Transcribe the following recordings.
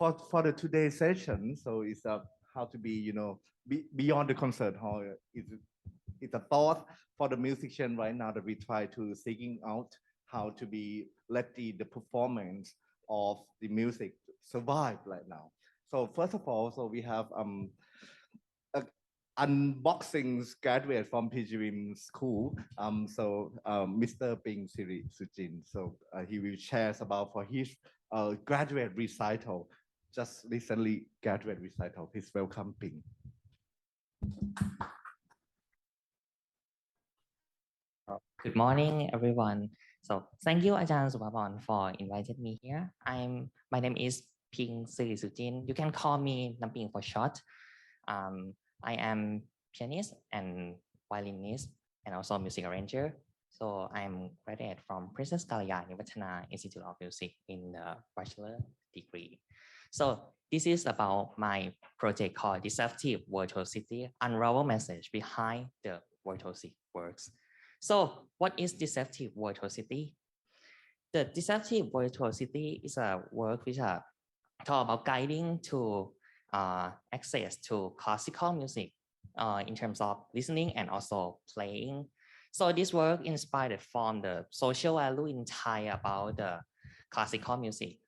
for the today's session, so it's how to be beyond the concert hall. It's a thought for the musician right now that we try to seeking out how to be let the performance of the music survive right now. So first of all, so we have unboxing graduate from PGVIM school. Mr. Pingka Sirisujinte. So he will share about for his graduate recital, just recently graduate recital. Please welcome Ping. Good morning, everyone. So thank you, Ajahn Suppabhorn, for inviting me here. My name is Pingka Sirisujinte. You can call me Namping for short. I am pianist and violinist and also music arranger. So I'm graduate from Princess Galyani Vadhana Institute of Music in the bachelor degree. So this is about my project called Deceptive Virtuosity, Unravel message behind the Virtuosic works. So what is Deceptive Virtuosity? The Deceptive Virtuosity is a work which talk about guiding to access to classical music in terms of listening and also playing. So this work inspired from the social value in Thai about the classical music.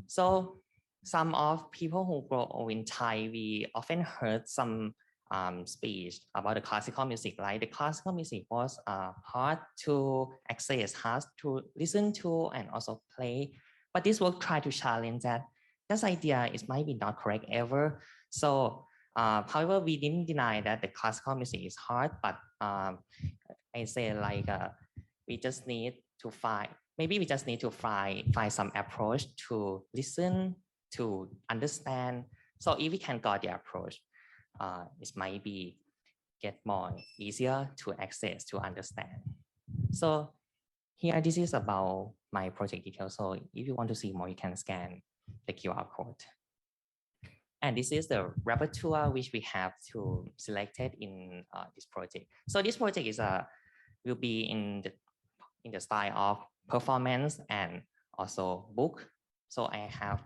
So some of people who grow up in Thai, we often heard some speech about the classical music, like the classical music was hard to access, hard to listen to and also play. But this work tried to challenge that. This idea is might be not correct ever. So however, we didn't deny that the classical music is hard, but I say like we just need to find some approach to listen, to understand. So if we can got the approach, it might be get more easier to access, to understand. So here, this is about my project details. So if you want to see more, you can scan the QR code. And this is the repertoire which we have to selected in this project. So this project is will be in the style of performance and also book. So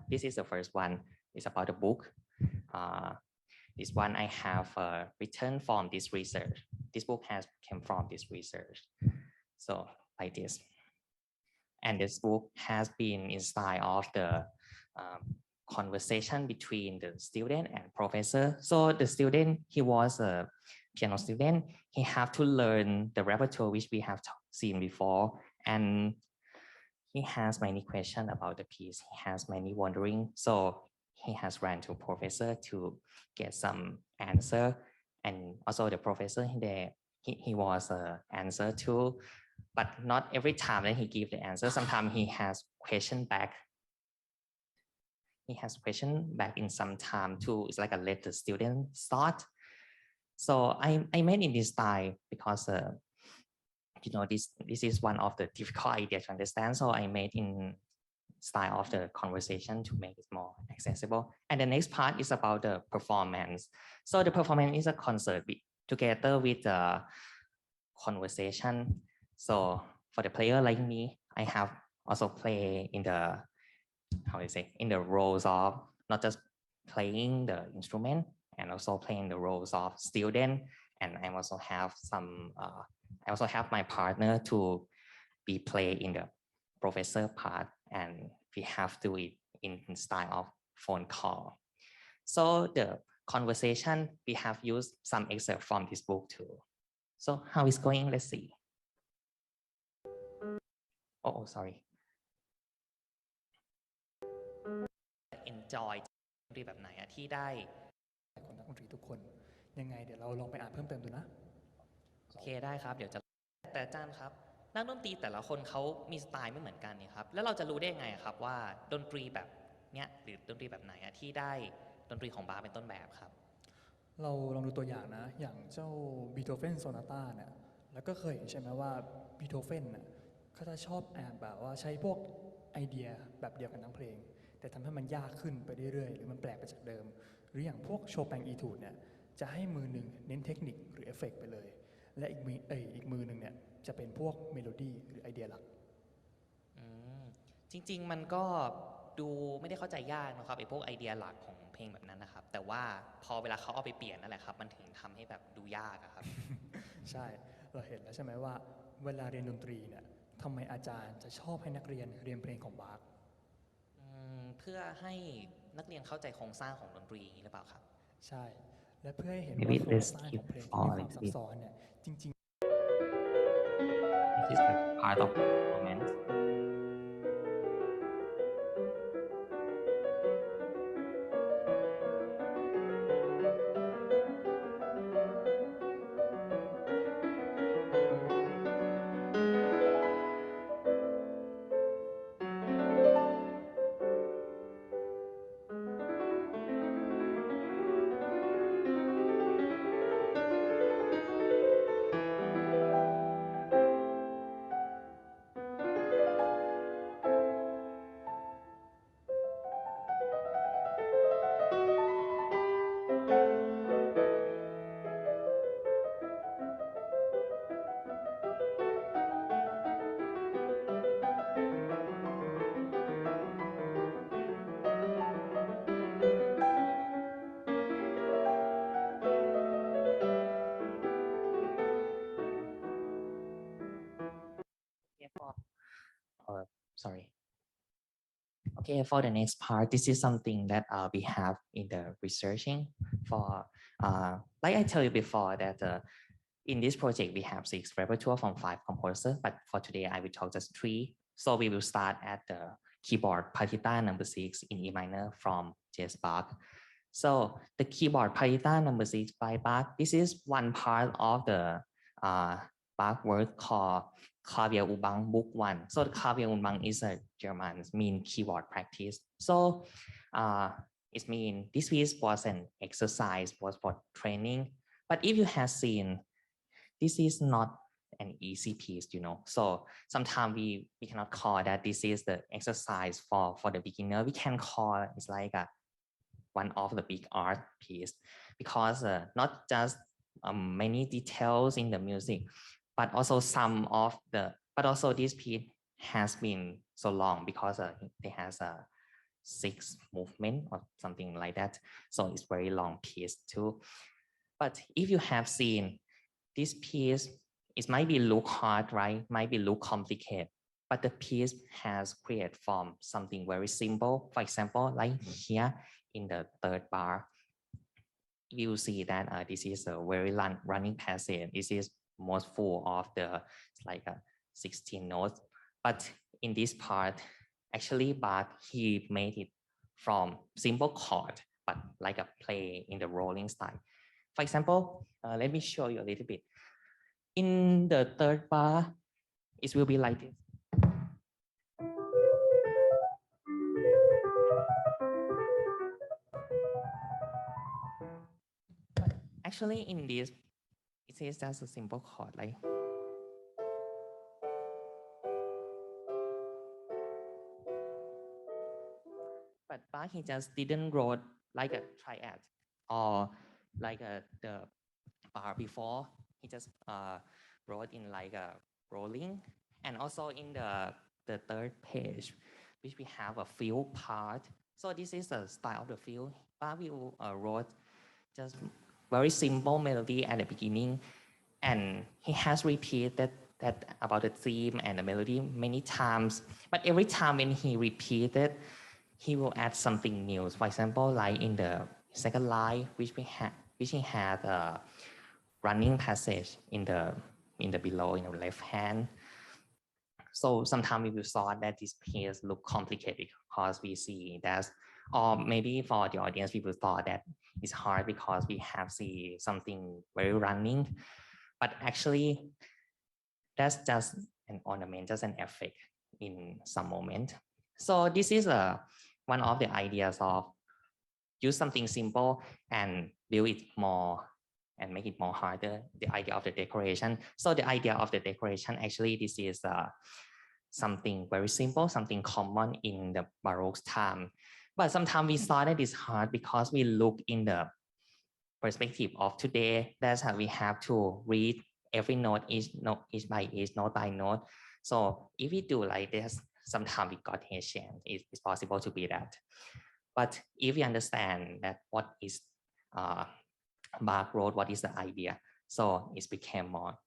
this is the first one. It's about the book. This one I have written from this research. This book came from this research. So like this. And this book has been in style of the conversation between the student and professor. So the student, he was a piano student. He have to learn the repertoire which we have seen before. And he has many questions about the piece. He has many wondering. So he has ran to professor to get some answer. And also the professor he was answer too, but not every time that he give the answer. Sometimes he has question back. He has question back in some time too. It's like let the student start. So I made in this style because this is one of the difficult ideas to understand. So I made in style of the conversation to make it more accessible. And the next part is about the performance. So the performance is a concert together with the conversation. So for the player like me, I have also play in the in the roles of not just playing the instrument and also playing the roles of student. And I also have my partner to be play in the professor part, and we have to do it in style of phone call. So the conversation, we have used some excerpt from this book too. So how is going? Let's see. Oh, sorry. Enjoy ดนตรีแบบไหนที่ได้คนนักดนตรีทุกคนยังไงเดี๋ยวเราลองไปอ่านเพิ่มเติมดูนะโอเคได้ครับเดี๋ยวจะแต่อาจารย์ครับนักดนตรีแต่ละคนเขามีสไตล์ไม่เหมือนกันเนี่ยครับแล้วเราจะรู้ได้ไงครับว่าดนตรีแบบเนี้ยหรือดนตรีแบบไหนที่ได้ดนตรีของบาร์เป็นต้นแบบครับเราลองดูตัวอย่างนะอย่างเจ้าบีโธเฟนโซนาต้าเนี่ยแล้วก็เคยเห็นใช่ไหมว่าบีโธเฟนน่ะเขาจะชอบแบบว่าใช้พวกไอเดียแบบเดียวกันทั้งเพลงแต่ทำให้มันยากขึ้นไปเรื่อยๆหรือมันแปลกไปจากเดิมหรืออย่างพวกโชแปงอีทูดเนี่ยจะให้มือหนึ่งเน้นเทคนิคหรือเอฟเฟกต์ไปเลยและอีกมือหนึ่งเนี่ยจะเป็นพวกเมโลดี้หรือไอเดียหลักจริงๆมันก็ ดูไม่ได้เข้าใจยากนะครับไอ้พวกไอเดียหลักของเพลงแบบนั้นนะครับแต่ว่าพอเวลาเขาเอาไปเปลี่ยนนั่นแหละครับมันถึงทำให้แบบดูยากอะครับ ใช่เราเห็นแล้วใช่ไหมว่าเวลาเรียนดนตรีเนี่ยทำไมอาจารย์จะชอบให้นักเรียนเรียนเพลงของบาร์ก เพื่อให้นักเรียนเข้าใจโครงสร้างของดนตรีอย่างนี้หรือเปล่าครับ ใช่และเพื่อให้เห็น Maybe ว่าโครง let's สร้าง keep ของเพลงที่มี on ความ a ซับ bit. ซ้อนเนี่ยจริง This is the part of moment. Sorry. Okay, for the next part, this is something that we have in the researching for, like I told you before that in this project, we have 6 repertoire from 5 composers, but for today, I will talk just 3. So we will start at the keyboard partita number 6 in E minor from J.S. Bach. So the keyboard partita number 6 by Bach, this is one part of the Bach work called Klavierübung Book 1. So the Klavierübung is a German mean keyboard practice. So it means this piece was an exercise, was for training. But if you have seen, this is not an easy piece, you know. So sometimes we cannot call that this is the exercise for the beginner. We can call it's like one of the big art piece because not just many details in the music, but also but also this piece has been so long because it has a 6 movement or something like that. So it's very long piece too. But if you have seen this piece, it might be look hard, right? Might be look complicated, but the piece has created from something very simple. For example, like here in the 3rd bar, you see that this is a very running passage. This is most full of the like 16 notes. But in this part, actually Bach, he made it from simple chord, but like a play in the rolling style. For example, let me show you a little bit. In the 3rd bar, it will be like this. But actually, in this, it is just a simple chord, like. But Bach, he just didn't wrote like a triad or like the bar before. He just wrote in like a rolling, and also in the 3rd page, which we have a fill part. So this is the style of the fill. Bach will wrote just very simple melody at the beginning, and he has repeated that about the theme and the melody many times. But every time when he repeated, he will add something new. For example, like in the 2nd line, which he had a running passage in the below in the left hand. So sometimes we will thought that this piece look complicated because we see that, or maybe for the audience, people thought that it's hard because we have see something very running, but actually that's just an ornament, just an effect in some moment. So this is one of the ideas of use something simple and build it more and make it more harder, the idea of the decoration. So the idea of the decoration, actually, this is something very simple, something common in the Baroque time. But sometimes we thought that it's hard because we look in the perspective of today. That's how we have to read every note, each by each, note by note. So if we do like this, sometimes we got Haitian. It's possible to be that. But if you understand that what is Bach wrote, what is the idea, so it became more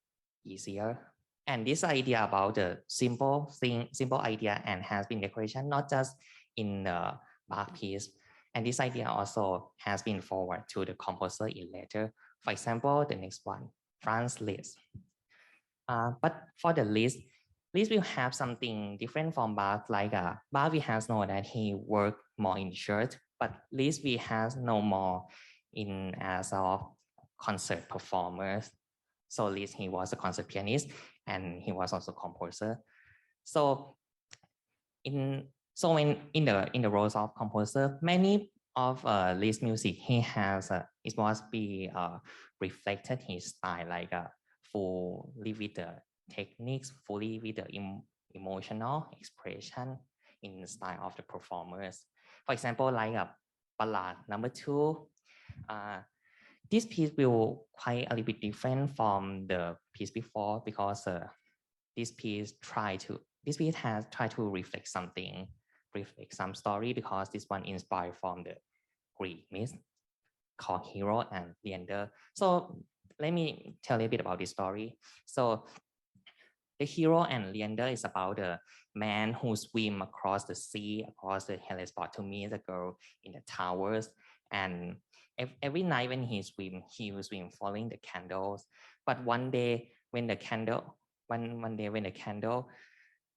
easier. And this idea about the simple thing, simple idea and has been decoration, not just in the Bach piece. And this idea also has been forward to the composer in later. For example, the next one, Franz Liszt. But for the Liszt will have something different from Bach. Like Bach, we have know that he worked more in church, but Liszt we has no more in as a concert performers. So Liszt, he was a concert pianist and he was also a composer. So in the roles of composer, many of Liszt music he has it must be reflected his style, like fully with the techniques, fully with the emotional expression in the style of the performers. For example, like a ballad number 2. This piece will quite a little bit different from the piece before because this piece has tried to reflect something, reflect some story, because this one inspired from the Greek myth called Hero and Leander. So let me tell you a bit about this story. So the Hero and Leander is about a man who swim across the sea, across the Hellespont to meet a girl in the towers. And every night when he will swim following the candles. But one day when the candle, one day when the candle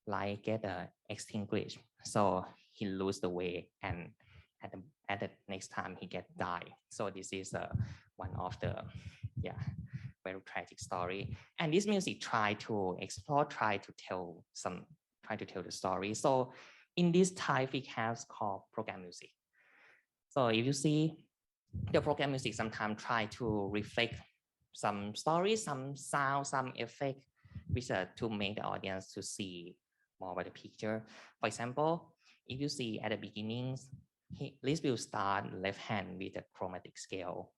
light get extinguished, so he lose the way, and at the next time he get die. So this is one of the very tragic story. And this music try to explore, try to tell the story. So in this type we have called program music. So if you see the program music sometimes try to reflect some story, some sound, some effect, which to make the audience to see more about the picture. For example, if you see at the beginnings, Liszt will start left hand with a chromatic scale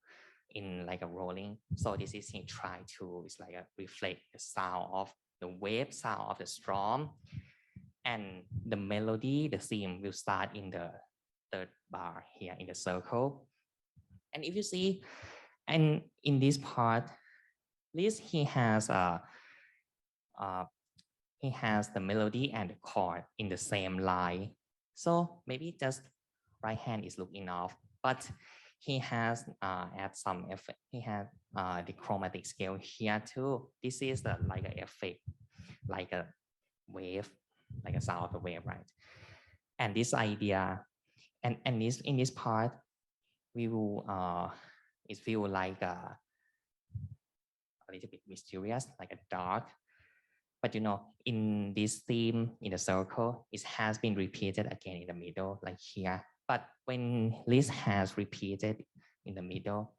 in like a rolling. So this is he try to, it's like a reflect the sound of the wave, sound of the storm, and the melody, the theme will start in the third bar here in the circle. And if you see, and in this part, Liszt he has the melody and the chord in the same line. So maybe just right hand is look enough, but he has add some effect. He has the chromatic scale here too. This is like an effect, like a wave, like a sound of a wave, right? And this idea, and this in this part, we will it feel like a little bit mysterious, like a dark. But you know, in this theme in the circle, it has been repeated again in the middle, like here. But when Liszt has repeated in the middle,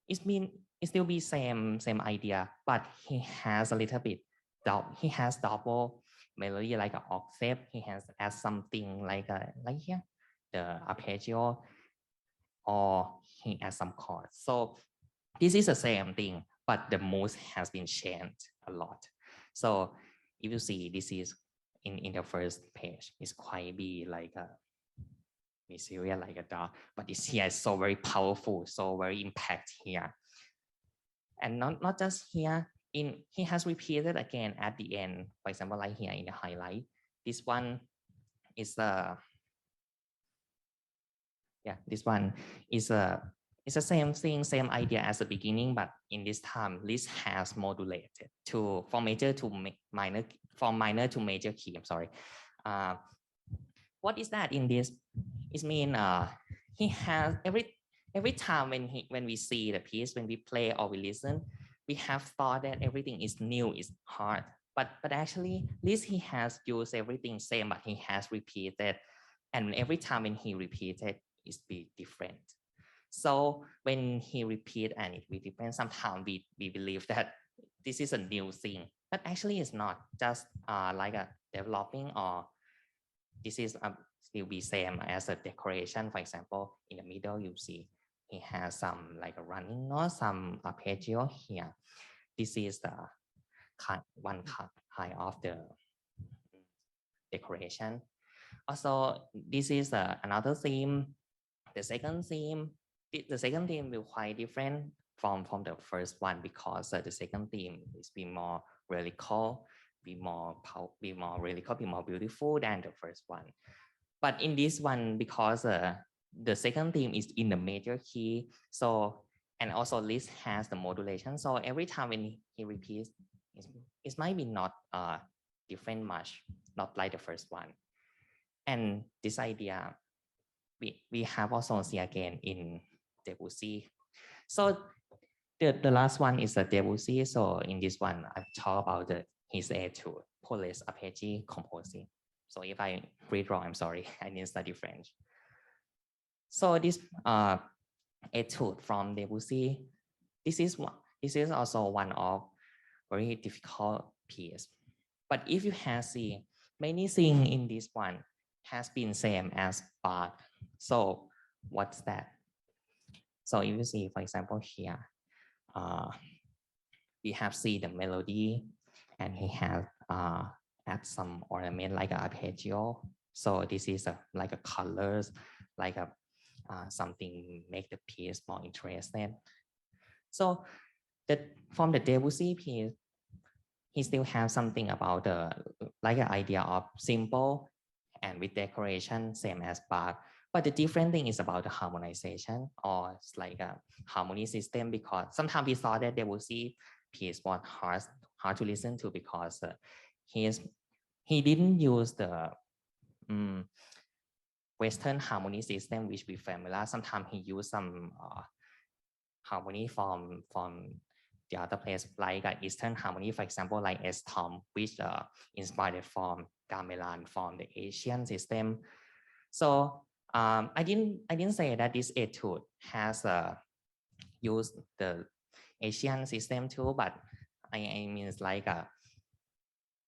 it still be same idea, but he has a little bit he has double melody, like an octave. He has add something like here, the arpeggio, or he adds some chords. So this is the same thing, but the mood has been changed a lot. So if you see, this is in the first page, it's quite be like a mysterious, like a dark, but this here is so very powerful, so very impact here. And not just here, he has repeated again at the end. For example, like here in the highlight, this one is this one is it's the same thing, same idea as the beginning, but in this time, Liszt has modulated from major to minor, from minor to major key. I'm sorry. What is that in this? It means he has every time when we see the piece, when we play or we listen, we have thought that everything is new, is hard. But actually, Liszt he has used everything same, but he has repeated, and every time when he repeated, it's be different. So when he repeat and it will depend, sometimes we believe that this is a new thing, but actually it's not, just like a developing, or this is still be same as a decoration. For example, in the middle you see he has some like a running note, some arpeggio here. This is the one kind of the decoration. Also, this is another theme. The second theme will quite different from the first one because the second theme is be more religical, be more beautiful than the first one. But in this one, because the second theme is in the major key, so and also Liszt has the modulation. So every time when he repeats, it might be not different much, not like the first one. And this idea we have also seen again in Debussy. So the last one is a Debussy. So in this one, I talk about his etude, Police Arpeggio composing. So if I read wrong, I'm sorry, I didn't study French. So this etude from Debussy, this is also one of very difficult piece. But if you have seen many things in this one has been same as Bach. So what's that? So if you see, for example, here, we have seen the melody, and he has add some ornament like an arpeggio. So this is like a colors, like a something make the piece more interesting. So from the Debussy piece, he still has something about the like an idea of simple and with decoration, same as Bach. But the different thing is about the harmonization, or it's like a harmony system, because sometimes we thought that Debussy piece was hard to listen to because he didn't use the Western harmony system, which we familiar. Sometimes he used some harmony from the other place, like Eastern harmony, for example, like S-tom, which inspired from gamelan from the Asian system. So I didn't say that this etude has used the Asian system too, but I mean it's like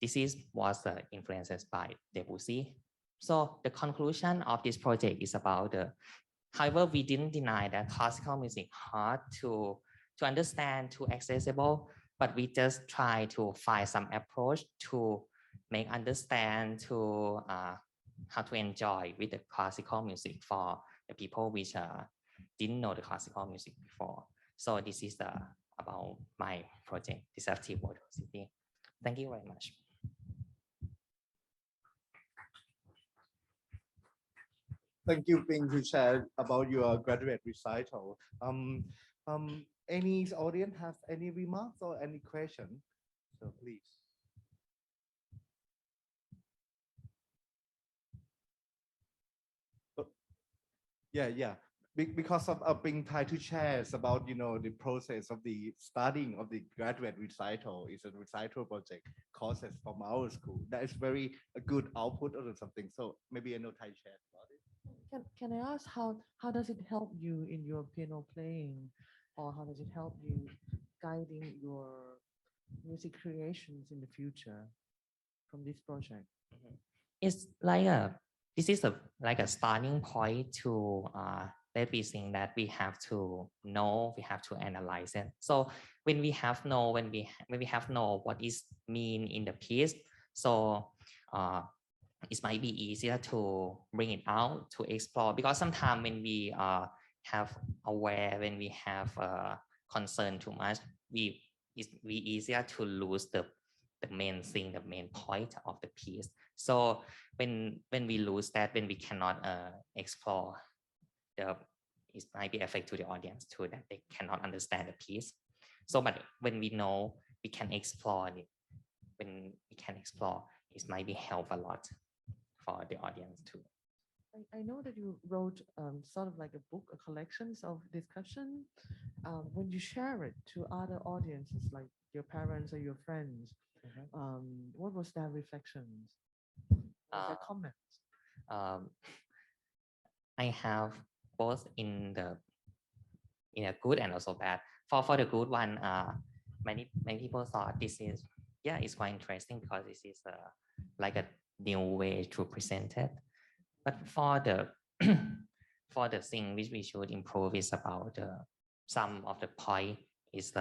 this was influenced by Debussy. So the conclusion of this project is about however, we didn't deny that classical music hard to understand, too accessible, but we just try to find some approach to make understand, to how to enjoy with the classical music for the people which didn't know the classical music before. So this is about my project, Deceptive Virtuosity. Thank you very much. Thank you, Ping, to share about your graduate recital. Any audience have any remarks or any question? So please. Yeah. Because of being tied to shares about the process of the studying of the graduate recital is a recital project courses from our school. That is very a good output or something. So maybe Anothai shares about it. Can I ask how does it help you in your piano playing, or how does it help you guiding your music creations in the future from this project? It's like this is like a starting point to let me think that we have to know, we have to analyze it. So when we have know what is mean in the piece, so it might be easier to bring it out to explore, because sometimes when we have aware, when we have concern too much, we easier to lose the main thing, the main point of the piece. So when we lose that, when we cannot explore it might be affect to the audience too, that they cannot understand the piece. So but when we know, we can explore it. When we can explore, it might be help a lot for the audience too. I know that you wrote sort of like a book, a collections of discussion. When you share it to other audiences, like your parents or your friends, what was their reflections? Their comments? I have both in a good and also bad. For the good one, many people thought this is it's quite interesting because this is like a new way to present it. But for the for the thing which we should improve is about some of the point is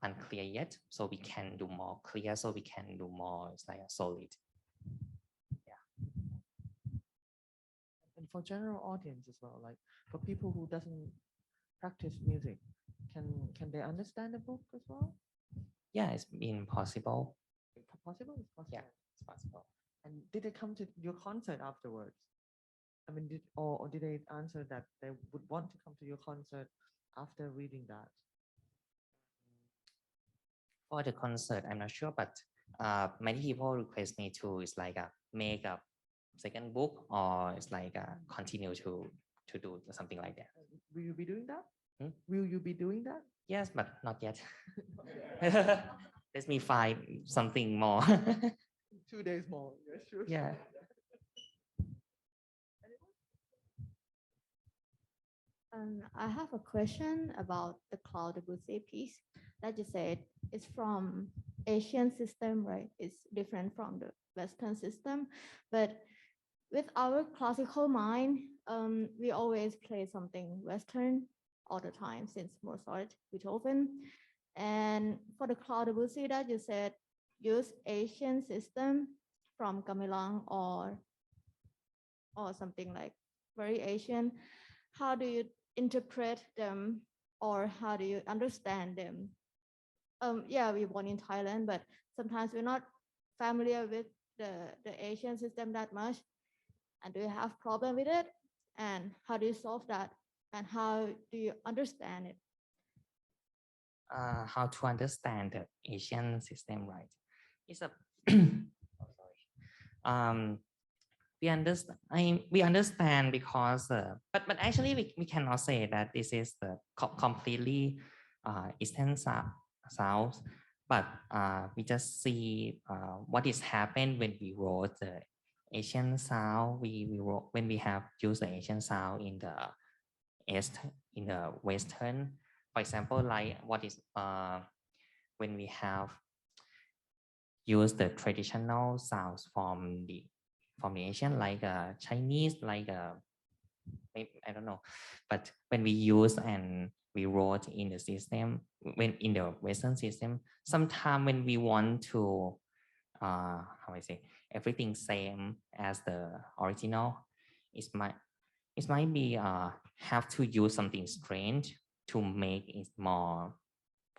unclear yet, so we can do more clear, so we can do more like solid. for general audience as well, like for people who doesn't practice music, can they understand the book as well? Yeah, it's been possible. Possible? It's possible. Yeah, it's possible. And did they come to your concert afterwards? I mean, or did they answer that they would want to come to your concert after reading that? For the concert, I'm not sure, but many people request me to make a second book, or it's continue to do something like that. Will you be doing that? Hmm? Will you be doing that? Yes, but not yet. Let me find something more. 2 days more. Yeah, sure. Yeah. I have a question about the Cloud Debussy piece that you said it's from Asian system, right? It's different from the Western system, but with our classical mind, we always play something Western all the time since Mozart, Beethoven, and for the Cloud Debussy that you said use Asian system from gamelan or something like very Asian. How do you interpret them, or how do you understand them? Yeah, we born in Thailand, but sometimes we're not familiar with the Asian system that much. And do you have problem with it? And how do you solve that? And how do you understand it? How to understand the Asian system, right? It's a oh, sorry. We understand because but actually we cannot say that this is the completely Eastern South, but we just see what is happened when we wrote the Asian sound. We wrote when we have used the Asian sound in the Western. For example, like what is when we have used the traditional sounds from the Asian, like Chinese, like I don't know, but when we use and we wrote in the system, when in the Western system, sometimes when we want to how I say everything same as the original, it might be have to use something strange to make it more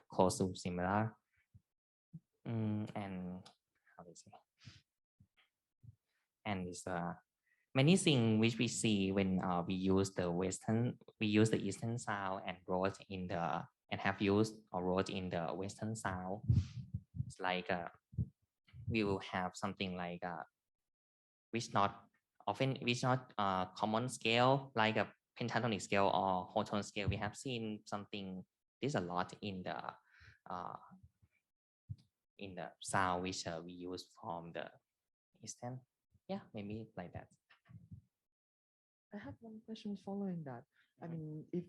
close to similar, and how I say, and it's many things which we see when we use the Eastern sound and wrote in the and have used or wrote in the Western sound. It's like we will have something like which not common scale, like a pentatonic scale or whole tone scale. We have seen something this a lot in the sound which we use from the Eastern. Yeah, maybe like that. I have one question following that. I mean, if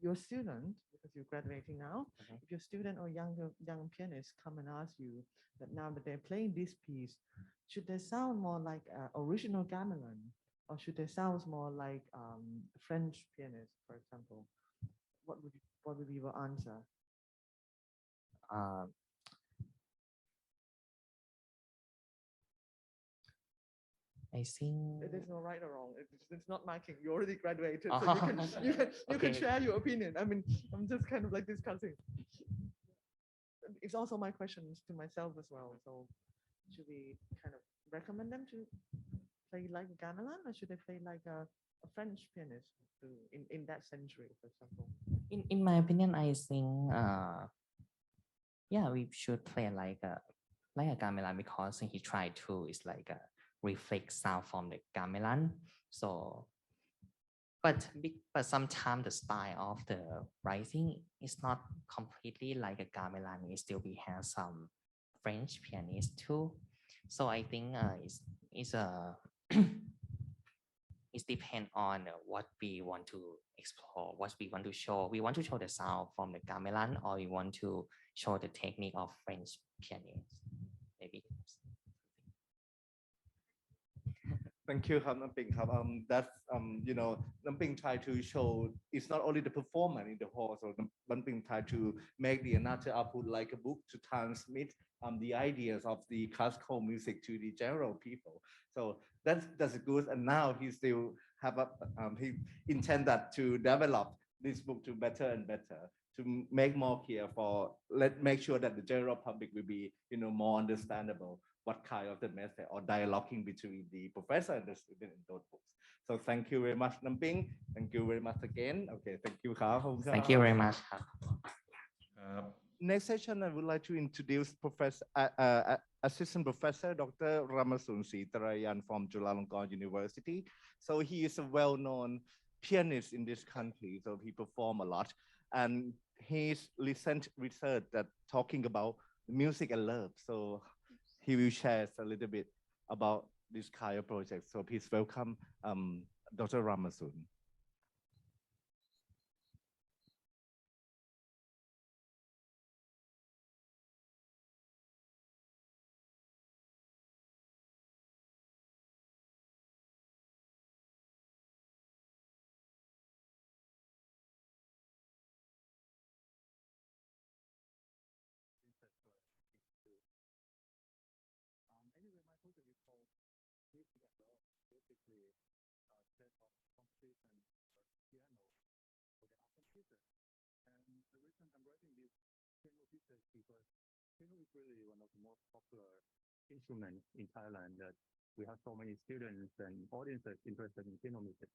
your student, because you're graduating now, if your student or young pianist come and ask you that now that they're playing this piece, should they sound more like original gamelan, or should they sound more like French pianist, for example? What would be your answer? I think There's no right or wrong. It's not marking. You already graduated, so Oh, you can okay. share your opinion. I mean, I'm just kind of like discussing. It's also my questions to myself as well. So, should we kind of recommend them to play like a gamelan, or should they play like a French pianist in that century, for example? in my opinion, I think yeah, we should play like a gamelan, because he tried to is like a reflect sound from the gamelan. So but sometimes the style of the writing is not completely like a gamelan. It still we have some French pianists too. So I think it's a it depends on what we want to explore, what we want to show. We want to show the sound from the gamelan, or we want to show the technique of French pianists. Maybe. Thank you, Namping. That's Namping tried to show it's not only the performance in the hall, so Namping tried to make the another output like a book to transmit the ideas of the classical music to the general people. So that's good. And now he still have he intended to develop this book to better and better to make more clear for make sure that the general public will be more understandable what kind of the method or dialoguing between the professor and the student in those books. So thank you very much, Namping. Thank you very much again. Okay, thank you, Khao. Thank you very much. Next session, I would like to introduce Professor, Assistant Professor Dr. Ramasoon Sitalayan from Chulalongkorn University. So he is a well-known pianist in this country, so he performed a lot. And his recent research that talking about music and love. So he will share a little bit about this kind of project. So please welcome Dr. Ramasoon. Instrument in Thailand that we have so many students and audiences interested in piano music.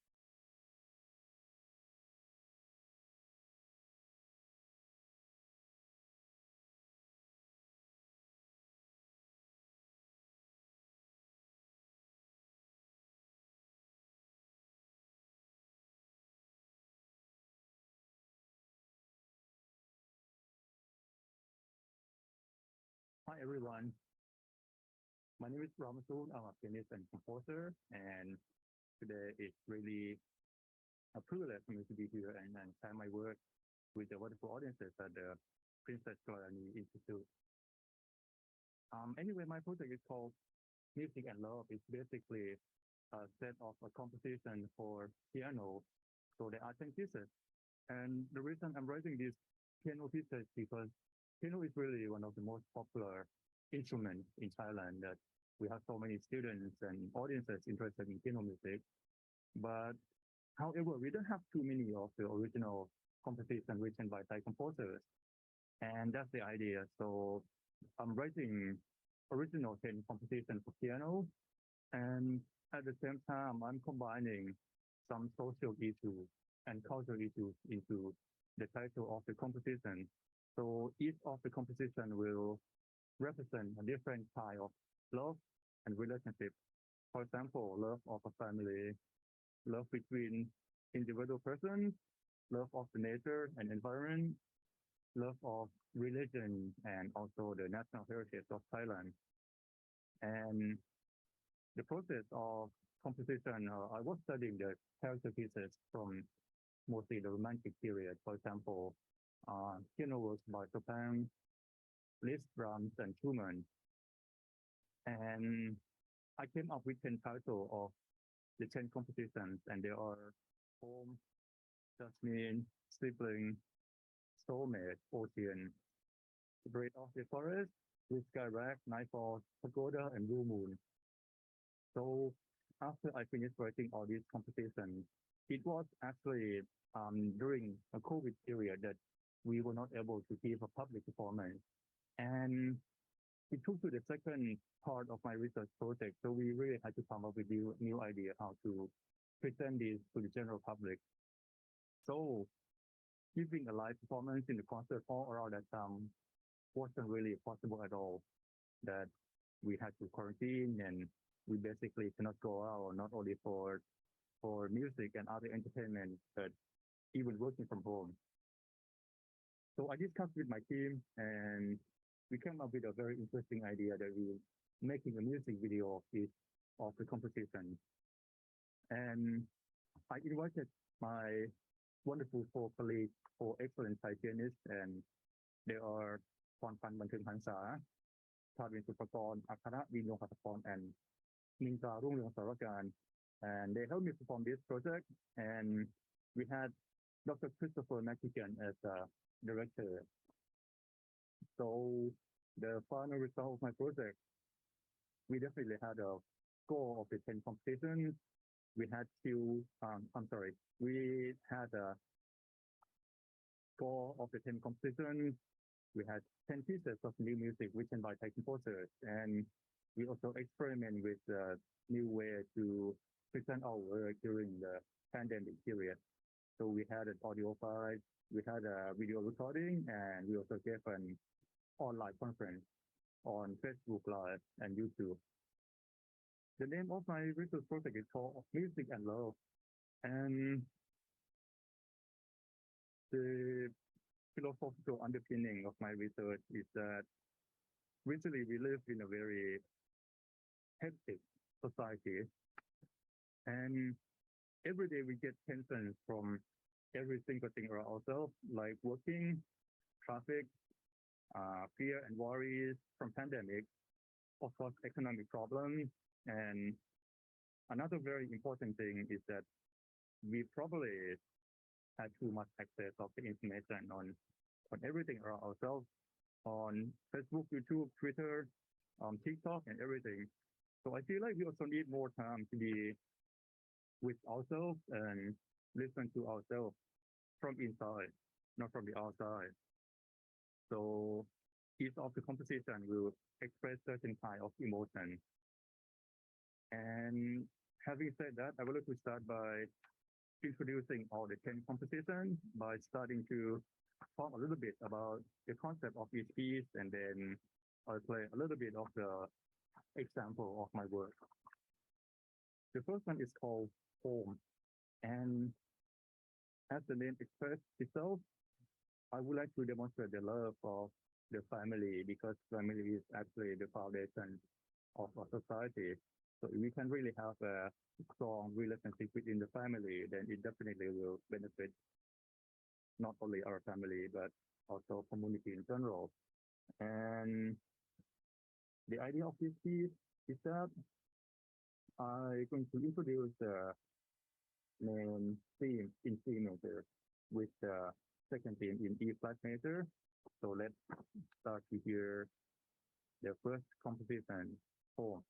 Hi everyone. My name is Ramasoon. I'm a pianist and composer, and today it's really a privilege for me to be here and share my work with the wonderful audiences at the Princess Galyani Institute. Anyway, my project is called Music and Love. It's basically a set of a composition for piano. So there are 10 pieces. And the reason I'm writing these piano pieces because piano is really one of the most popular instruments in Thailand that we have so many students and audiences interested in piano music. But however, we don't have too many of the original compositions written by Thai composers. And that's the idea. So I'm writing original 10 compositions for piano. And at the same time, I'm combining some social issues and cultural issues into the title of the composition. So each of the composition will represent a different kind of love and relationship. For example, love of a family, love between individual persons, love of the nature and environment, love of religion, and also the national heritage of Thailand. And the process of composition, I was studying the character pieces from mostly the Romantic period. For example, piano works by Chopin, Liszt, Brahms, and Schumann. And I came up with 10 titles of the 10 compositions, and they are Home, Jasmine, Sibling, Soulmate, Ocean, The Breath of the Forest, Blue Sky Rack, Nightfall, Pagoda, and Blue Moon. So after I finished writing all these compositions, it was actually during a COVID period that we were not able to give a public performance. And it took to the second part of my research project. So we really had to come up with new idea how to present this to the general public. So giving a live performance in the concert hall around that time wasn't really possible at all. That we had to quarantine and we basically cannot go out, not only for music and other entertainment, but even working from home. So I discussed with my team and we came up with a very interesting idea that we were making a music video of the composition. And I invited my wonderful four colleagues, four excellent Thai pianists, and they are Phornpan Banteng Hansa, Thadwin Suppabhorn, Akara Vinyohathapon, and Pingka Sirisujinte, and they helped me perform this project. And we had Dr. Christopher McKigan as a director. So the final result of my project, we definitely had a score of the 10 competitions. We had we had a score of the 10 competitions. We had 10 pieces of new music written by Thai composers, and we also experiment with a new way to present our work during the pandemic period. So we had an audio file, we had a video recording, and we also gave an online conference on Facebook Live and YouTube. The name of my research project is called Music and Love. And the philosophical underpinning of my research is that recently we live in a very hectic society. And every day we get tensions from every single thing around ourselves, like working, traffic, fear and worries from pandemic, of course, economic problems. And another very important thing is that we probably had too much access of the information on everything around ourselves, on Facebook, YouTube, Twitter, TikTok, and everything. So I feel like we also need more time to be with ourselves and listen to ourselves from inside, not from the outside. So each of the composition will express certain kind of emotion. And having said that, I would like to start by introducing all the 10 compositions by starting to talk a little bit about the concept of each piece, and then I'll play a little bit of the example of my work. The first one is called Home. And as the name expresses itself, I would like to demonstrate the love of the family, because family is actually the foundation of our society. So if we can really have a strong relationship within the family, then it definitely will benefit not only our family, but also community in general. And the idea of this piece is that I'm going to introduce the main theme in C major with the second theme in E flat major. So let's start to hear the first composition, Home.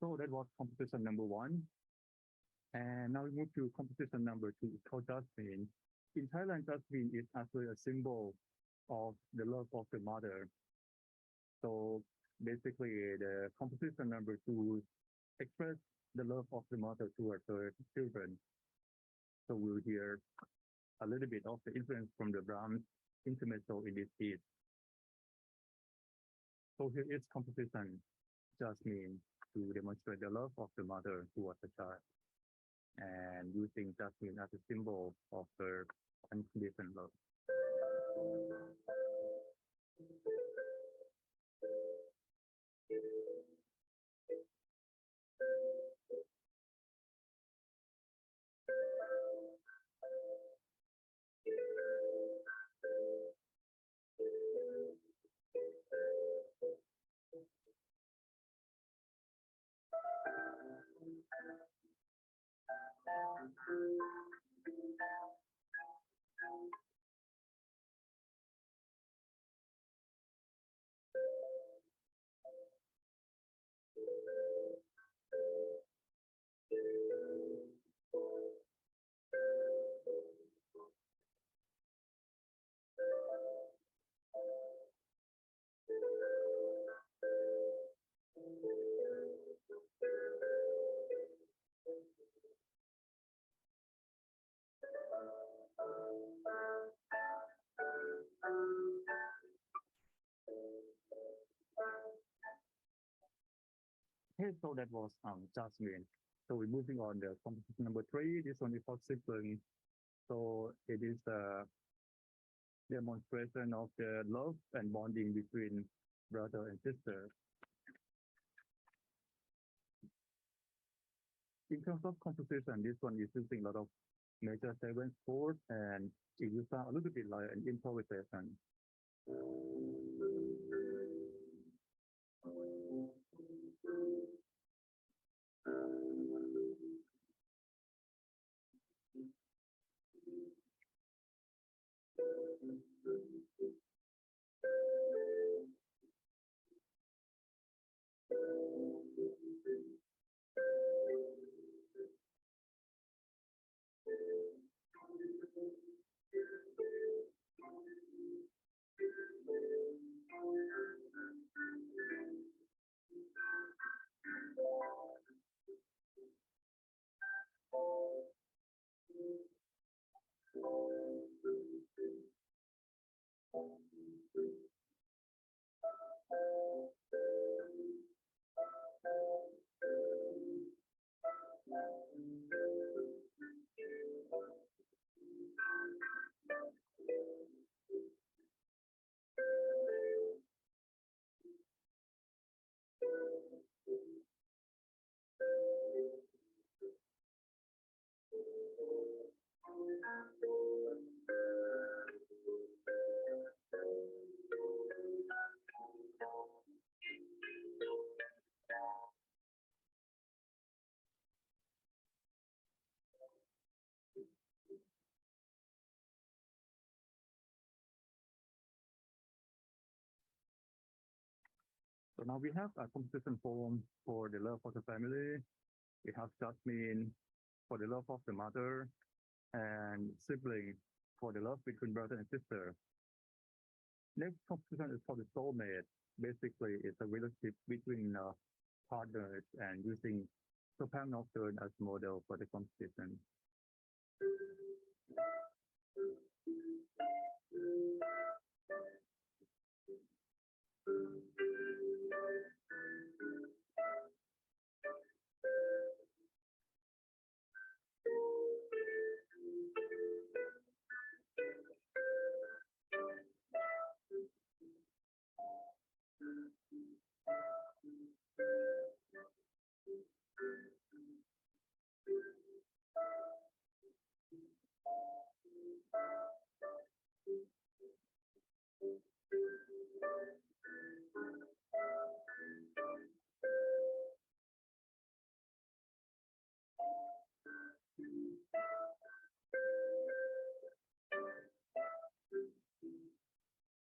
So that was composition number one. And now we move to composition number two, called Jasmine. In Thailand, Jasmine is actually a symbol of the love of the mother. So basically, the composition number two express the love of the mother towards her children. So we'll hear a little bit of the influence from the Brahms intermezzo in this piece. So here is composition, Jasmine, to demonstrate the love of the mother towards the child, and using Jasmine as a symbol of her unconditional love. Okay, so that was Jasmine. So we're moving on the competition number 3. This one is for sibling. So it is a demonstration of the love and bonding between brother and sister. In terms of composition, this one is using a lot of major 7 chords and it uses a little bit like an improvisation. So now we have a composition form for the love of the family. We have Jasmine for the love of the mother and sibling for the love between brother and sister. Next composition is for the soulmate. Basically, it's a relationship between partners and using soprano nocturne as model for the composition.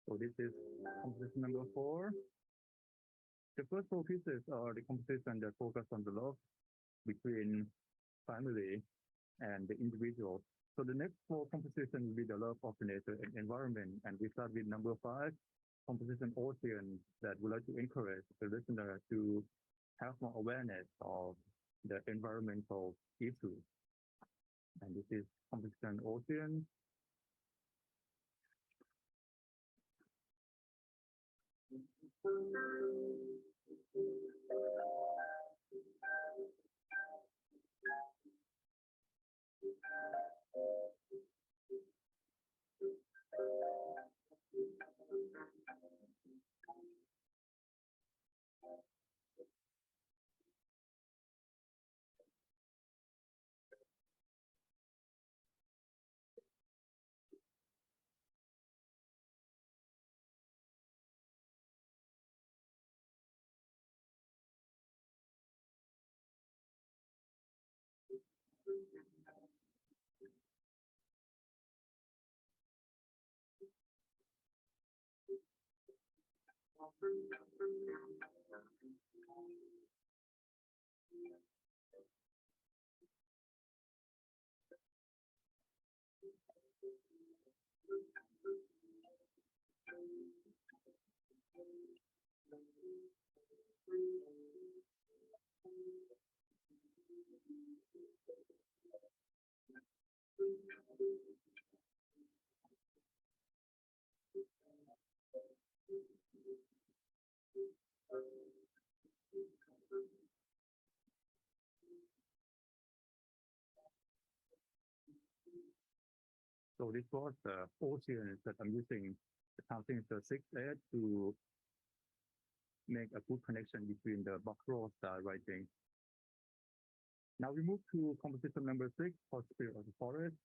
So this is composition number 4. The first 4 pieces are the composition that focus on the love between family and the individual. So the next 4 composition will be the love of the nature and environment. And we start with number 5, composition ocean, that would like to encourage the listener to have more awareness of the environmental issues. And this is composition ocean. So this was the ocean that I'm using counting the 6/8 to make a good connection between the Bakro style writing. Now we move to composition number 6 for Spirit of the Forest.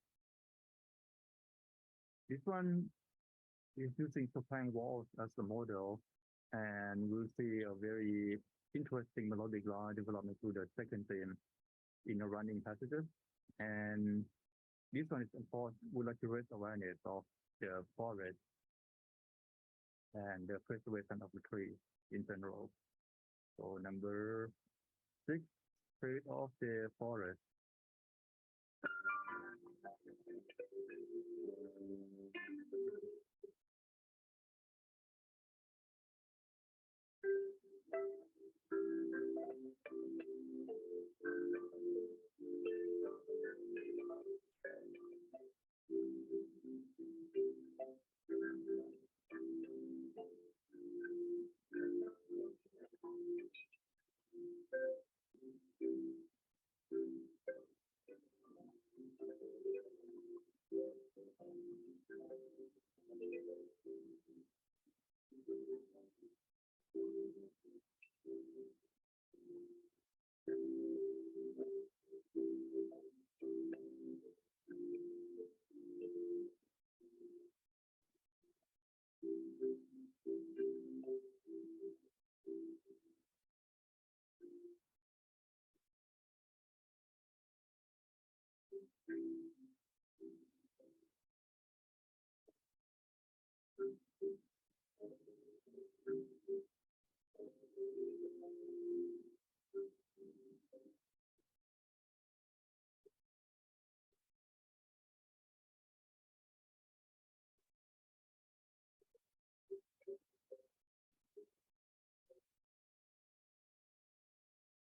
This one is using soprano walls as the model, and we'll see a very interesting melodic line development through the second theme in the running passages. And this one is, of course, would like to raise awareness of the forest and the preservation of the tree in general. So number 6, Spirit of the Forest.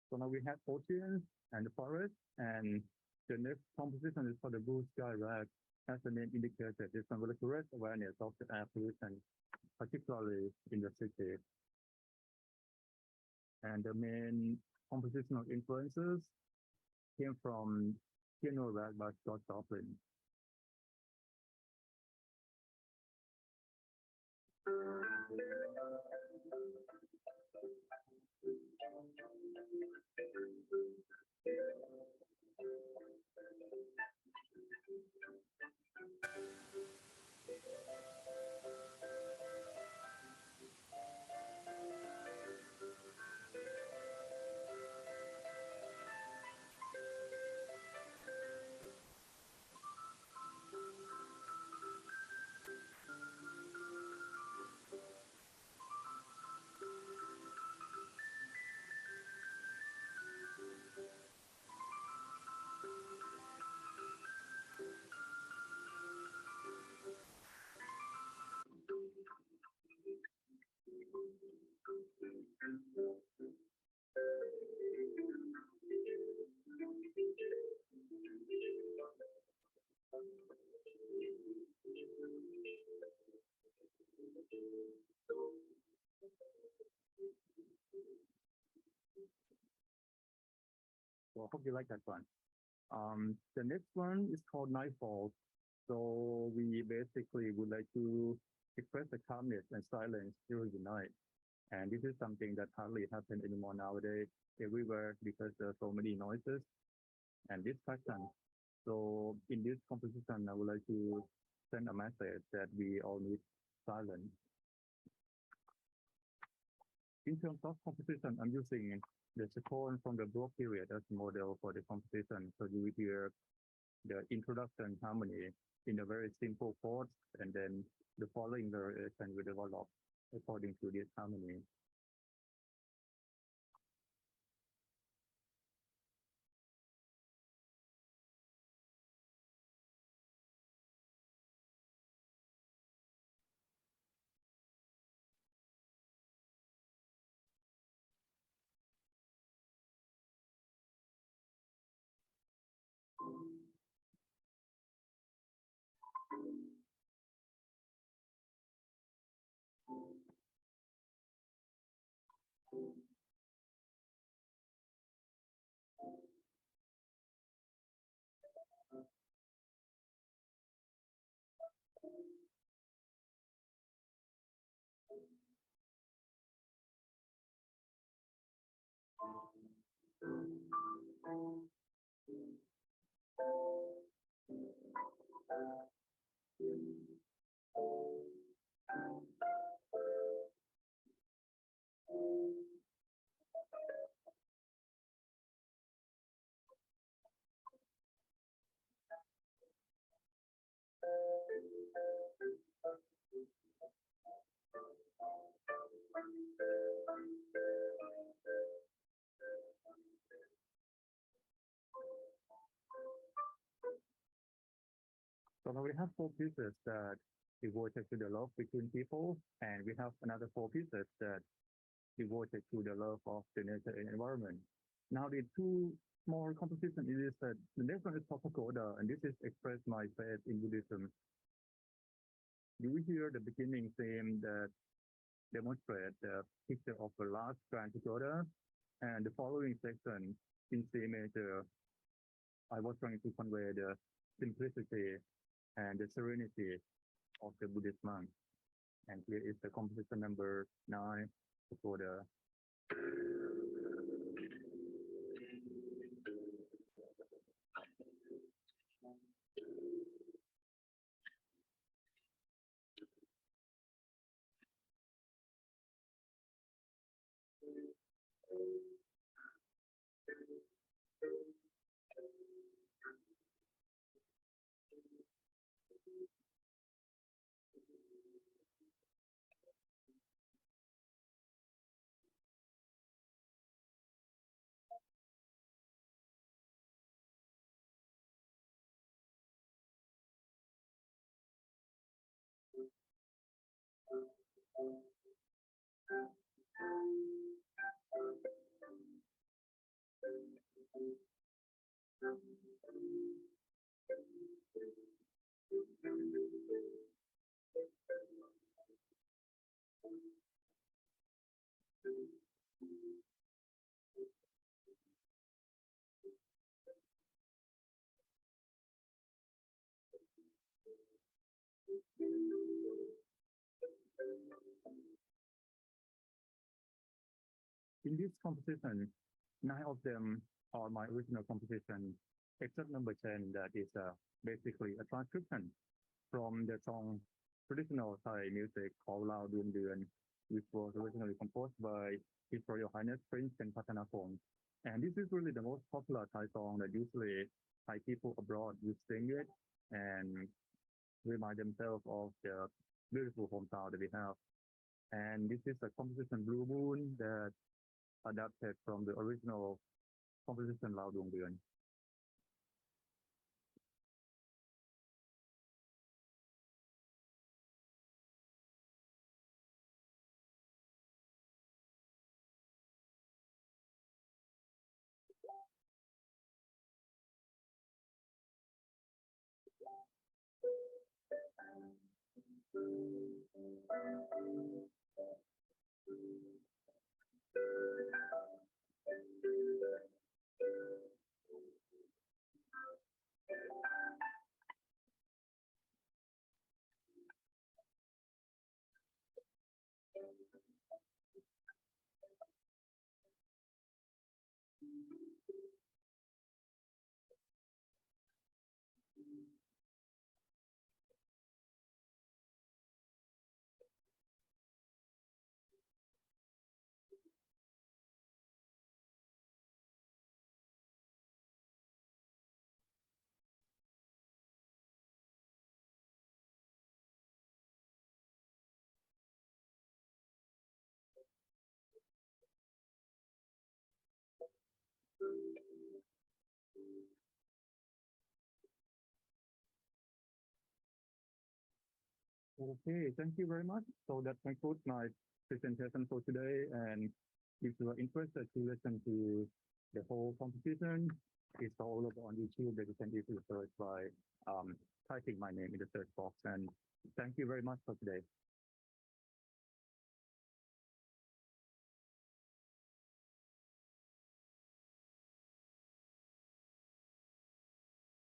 So now we have oceans and the forest, and the next composition is for the blue sky rag. As the name indicates, it's going to raise awareness of the air pollution, particularly in the city. And the main compositional influences came from Piano Rag by Scott Joplin. So I hope you like that one. The next one is called Nightfall. So we basically would like to express the calmness and silence during the night. And this is something that hardly happens anymore nowadays everywhere because there are so many noises and distractions. So in this composition, I would like to send a message that we all need silence. In terms of composition, I'm using the second from the Baroque period as model for the composition. So you will hear the introduction harmony in a very simple chords, and then the following variation will develop according to this harmony. So now we have four pieces that devoted to the love between people, and we have another four pieces that devoted to the love of the nature and environment. Now the two small compositions is that the next one is pagoda, and this is express my faith in Buddhism. You will hear the beginning theme that demonstrate the picture of a large grand pagoda, and the following section in C major, I was trying to convey the simplicity and the serenity of the Buddhist monk. And here is the composition number 9 for the in this composition, 9 of them are my original composition, except number 10 that is basically a transcription from the song traditional Thai music called Lao Duon Duon, which was originally composed by His Royal Highness Prince Patanapong. And this is really the most popular Thai song that usually Thai people abroad will sing it and remind themselves of the beautiful hometown that we have. And this is a composition Blue Moon that adapted from the original composition Lao Duong Duon. Okay, thank you very much. So that concludes my presentation for today. And if you are interested to listen to the whole competition, it's all over on YouTube that you can easily search by typing my name in the search box. And thank you very much for today.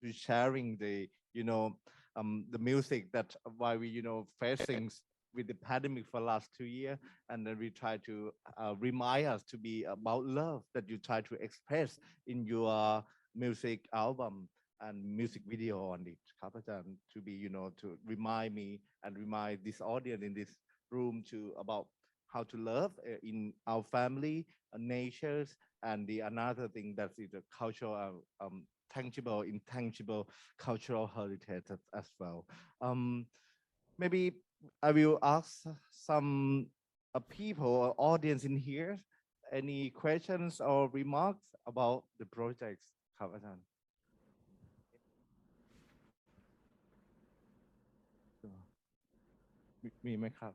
To sharing the the music that while we facing with the pandemic for last 2 years, and then we try to remind us to be about love that you try to express in your music album and music video on it, ครับอาจารย์ to be to remind me and remind this audience in this room to about how to love in our family, natures, and the another thing that is the cultural, tangible, intangible cultural heritage as well. Maybe I will ask some people or audience in here any questions or remarks about the projects, ครับอาจารย์ meไหมครับ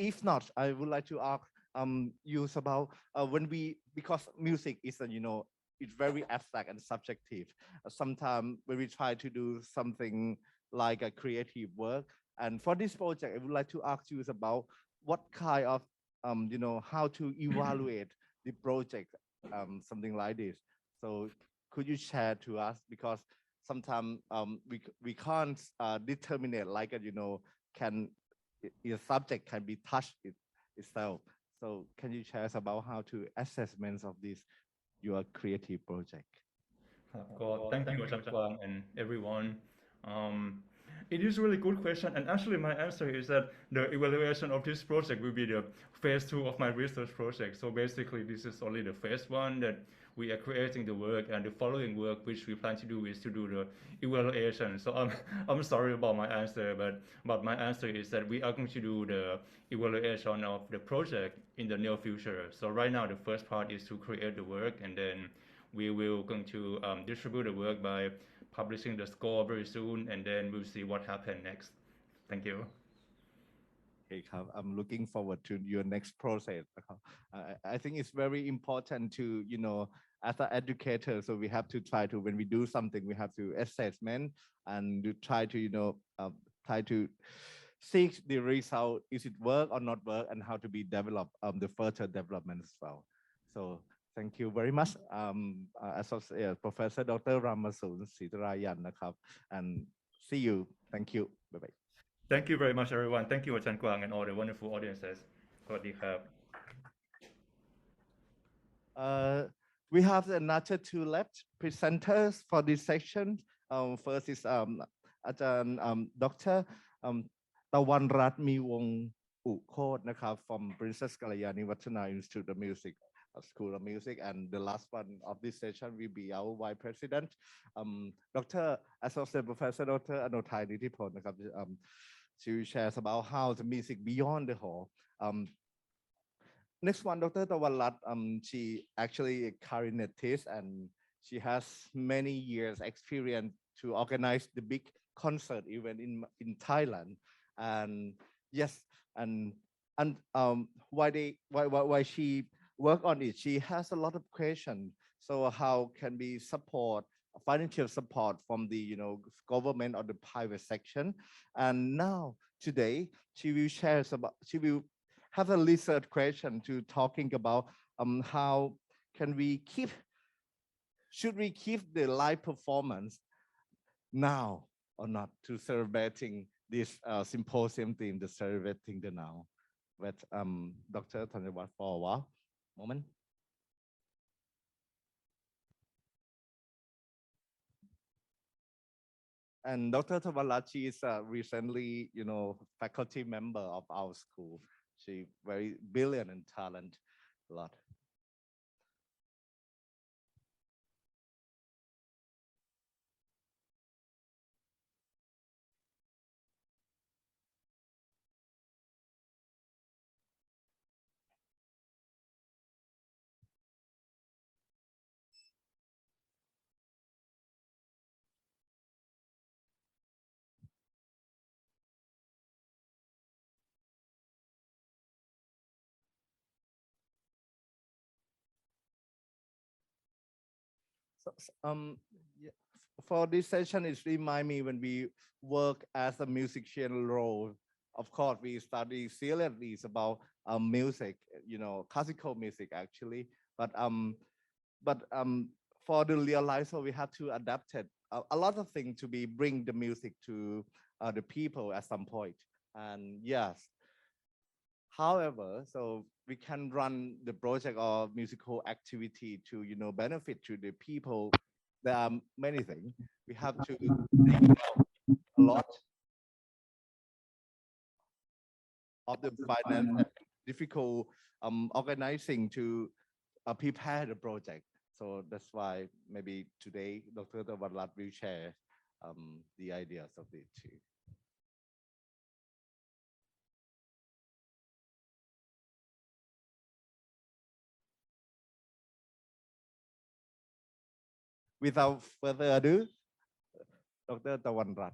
if not I would like to ask use about when we because music is it's very abstract and subjective. Sometimes when we try to do something like a creative work, and for this project I would like to ask you about what kind of how to evaluate the project, something like this. So could you share to us, because sometimes we can't determine it like can the subject can be touched itself. So can you share us about how to assessments of this your creative project? Thank you, Ajahn and everyone. It is a really good question, and actually my answer is that the evaluation of this project will be the phase 2 of my research project. So basically this is only the phase 1 that we are creating the work, and the following work which we plan to do is to do the evaluation. So I'm sorry about my answer, but my answer is that we are going to do the evaluation of the project in the near future. So right now the first part is to create the work, and then we will going to distribute the work by publishing the score very soon, and then we'll see what happens next. Thank you. Okay, I'm looking forward to your next process. I think it's very important to, as an educator, so we have to try to, when we do something, we have to assessment and to try to, try to seek the result. Is it work or not work, and how to be developed, the further development as well. So thank you very much, Associate Professor Dr. Ramasoon Sitalayan, and see you. Thank you. Bye bye. Thank you very much, everyone. Thank you, Ajahn Kwang, and all the wonderful audiences. สวัสดีครับ We have another 2 left presenters for this section. First is Dr. Tawanrat Meewongukote from Princess Galyani Vadhana Institute of Music, School of Music, and the last one of this session will be our Vice President, Dr. Associate Professor Dr. Anothai Nitibhon. She shares about how the music beyond the hall. Next one, Dr. Tawanrat, she actually a clarinetist, and she has many years experience to organize the big concert event in Thailand. And yes, and why she work on it, she has a lot of questions. So how can we support financial support from the government or the private section? And now today she will share about, she will have a research question to talking about how can we should we keep the live performance now or not, to celebrating this symposium theme, the celebrating the now. But Dr. Tawanrat for a while. Moment. And Dr. Tawanrat, she is recently, faculty member of our school. She very brilliant and talent a lot. Yeah, for this session, it remind me when we work as a musician role. Of course, we study seriously about music, classical music actually. But for the real life, so we have to adapt it. A lot of things to bring the music to the people at some point. And yes, however, so we can run the project or musical activity to, benefit to the people. There are many things. We have to think about a lot of the finance and difficult organizing to prepare the project. So that's why maybe today Dr. Tawanrat will share the ideas of it too. Without further ado, Dr. Tawanrat.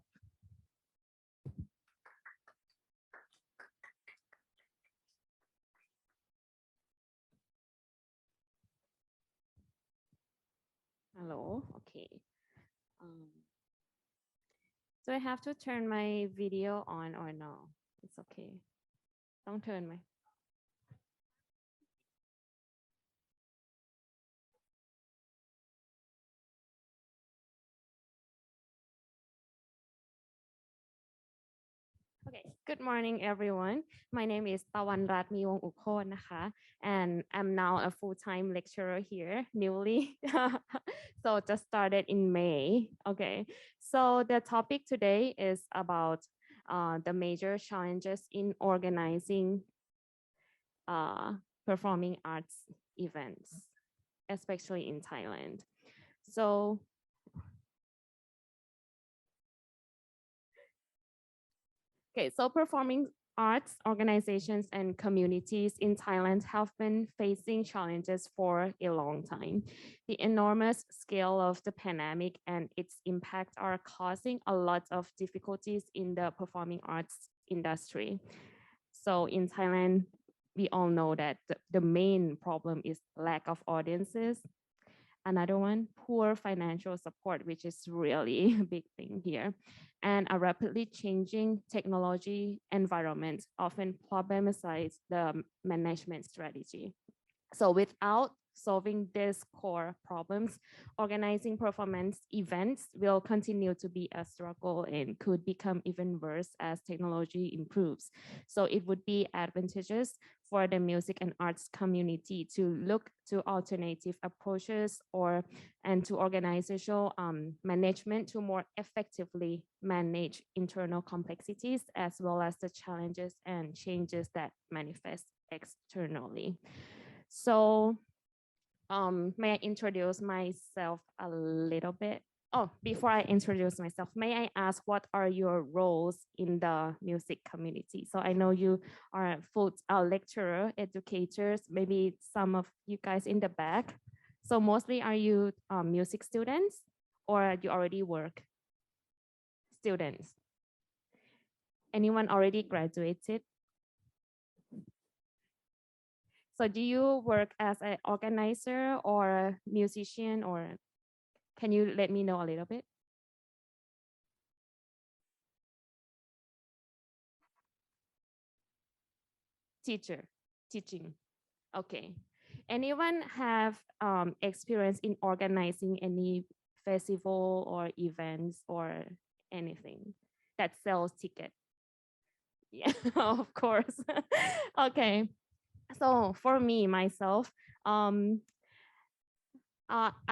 Hello, okay. Do I have to turn my video on or no? It's okay. Don't turn my. Okay, good morning, everyone. My name is Tawanrat Meewongukote, and I'm now a full-time lecturer here, newly. So just started in May. Okay, so the topic today is about the major challenges in organizing performing arts events, especially in Thailand. So okay, so performing arts organizations and communities in Thailand have been facing challenges for a long time. The enormous scale of the pandemic and its impact are causing a lot of difficulties in the performing arts industry. So in Thailand, we all know that the main problem is lack of audiences. Another one, poor financial support, which is really a big thing here, and a rapidly changing technology environment often problematize the management strategy. So without solving these core problems, organizing performance events will continue to be a struggle and could become even worse as technology improves. So it would be advantageous for the music and arts community to look to alternative approaches and to organizational management to more effectively manage internal complexities as well as the challenges and changes that manifest externally. So may I introduce myself a little bit? Oh, before I introduce myself, may I ask what are your roles in the music community? So I know you are full lecturer, educators, maybe some of you guys in the back. So mostly are you music students or you already work? Students. Anyone already graduated? So do you work as an organizer or a musician, or can you let me know a little bit? Teaching. Okay. Anyone have experience in organizing any festival or events or anything that sells ticket? Yeah, of course. Okay. So for me, myself, a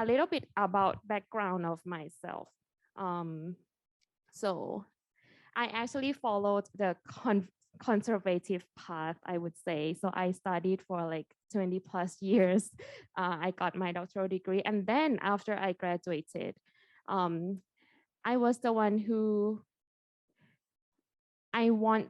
little bit about background of myself. So I actually followed the conservative path, I would say. So I studied for like 20 plus years. I got my doctoral degree. And then after I graduated, I was the one who I wanted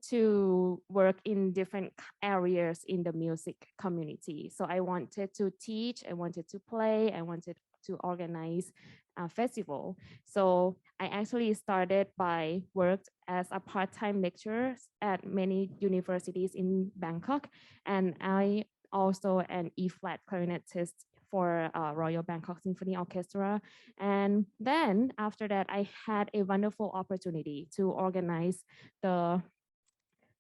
to work in different areas in the music community. So I wanted to teach, I wanted to play, I wanted to organize a festival. So I actually started by worked as a part-time lecturer at many universities in Bangkok. And I also an E-flat clarinetist for Royal Bangkok Symphony Orchestra. And then after that, I had a wonderful opportunity to organize the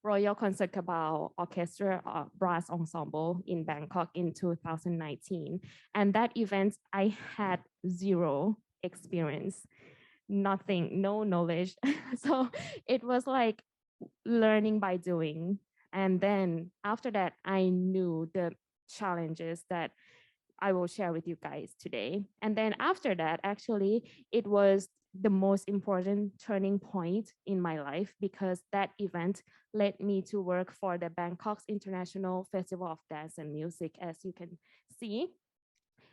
Royal Concertgebouw Orchestra Brass Ensemble in Bangkok in 2019. And that event, I had zero experience, nothing, no knowledge. So it was like learning by doing. And then after that, I knew the challenges that I will share with you guys today. And then after that, actually, it was the most important turning point in my life because that event led me to work for the Bangkok's International Festival of Dance and Music, as you can see.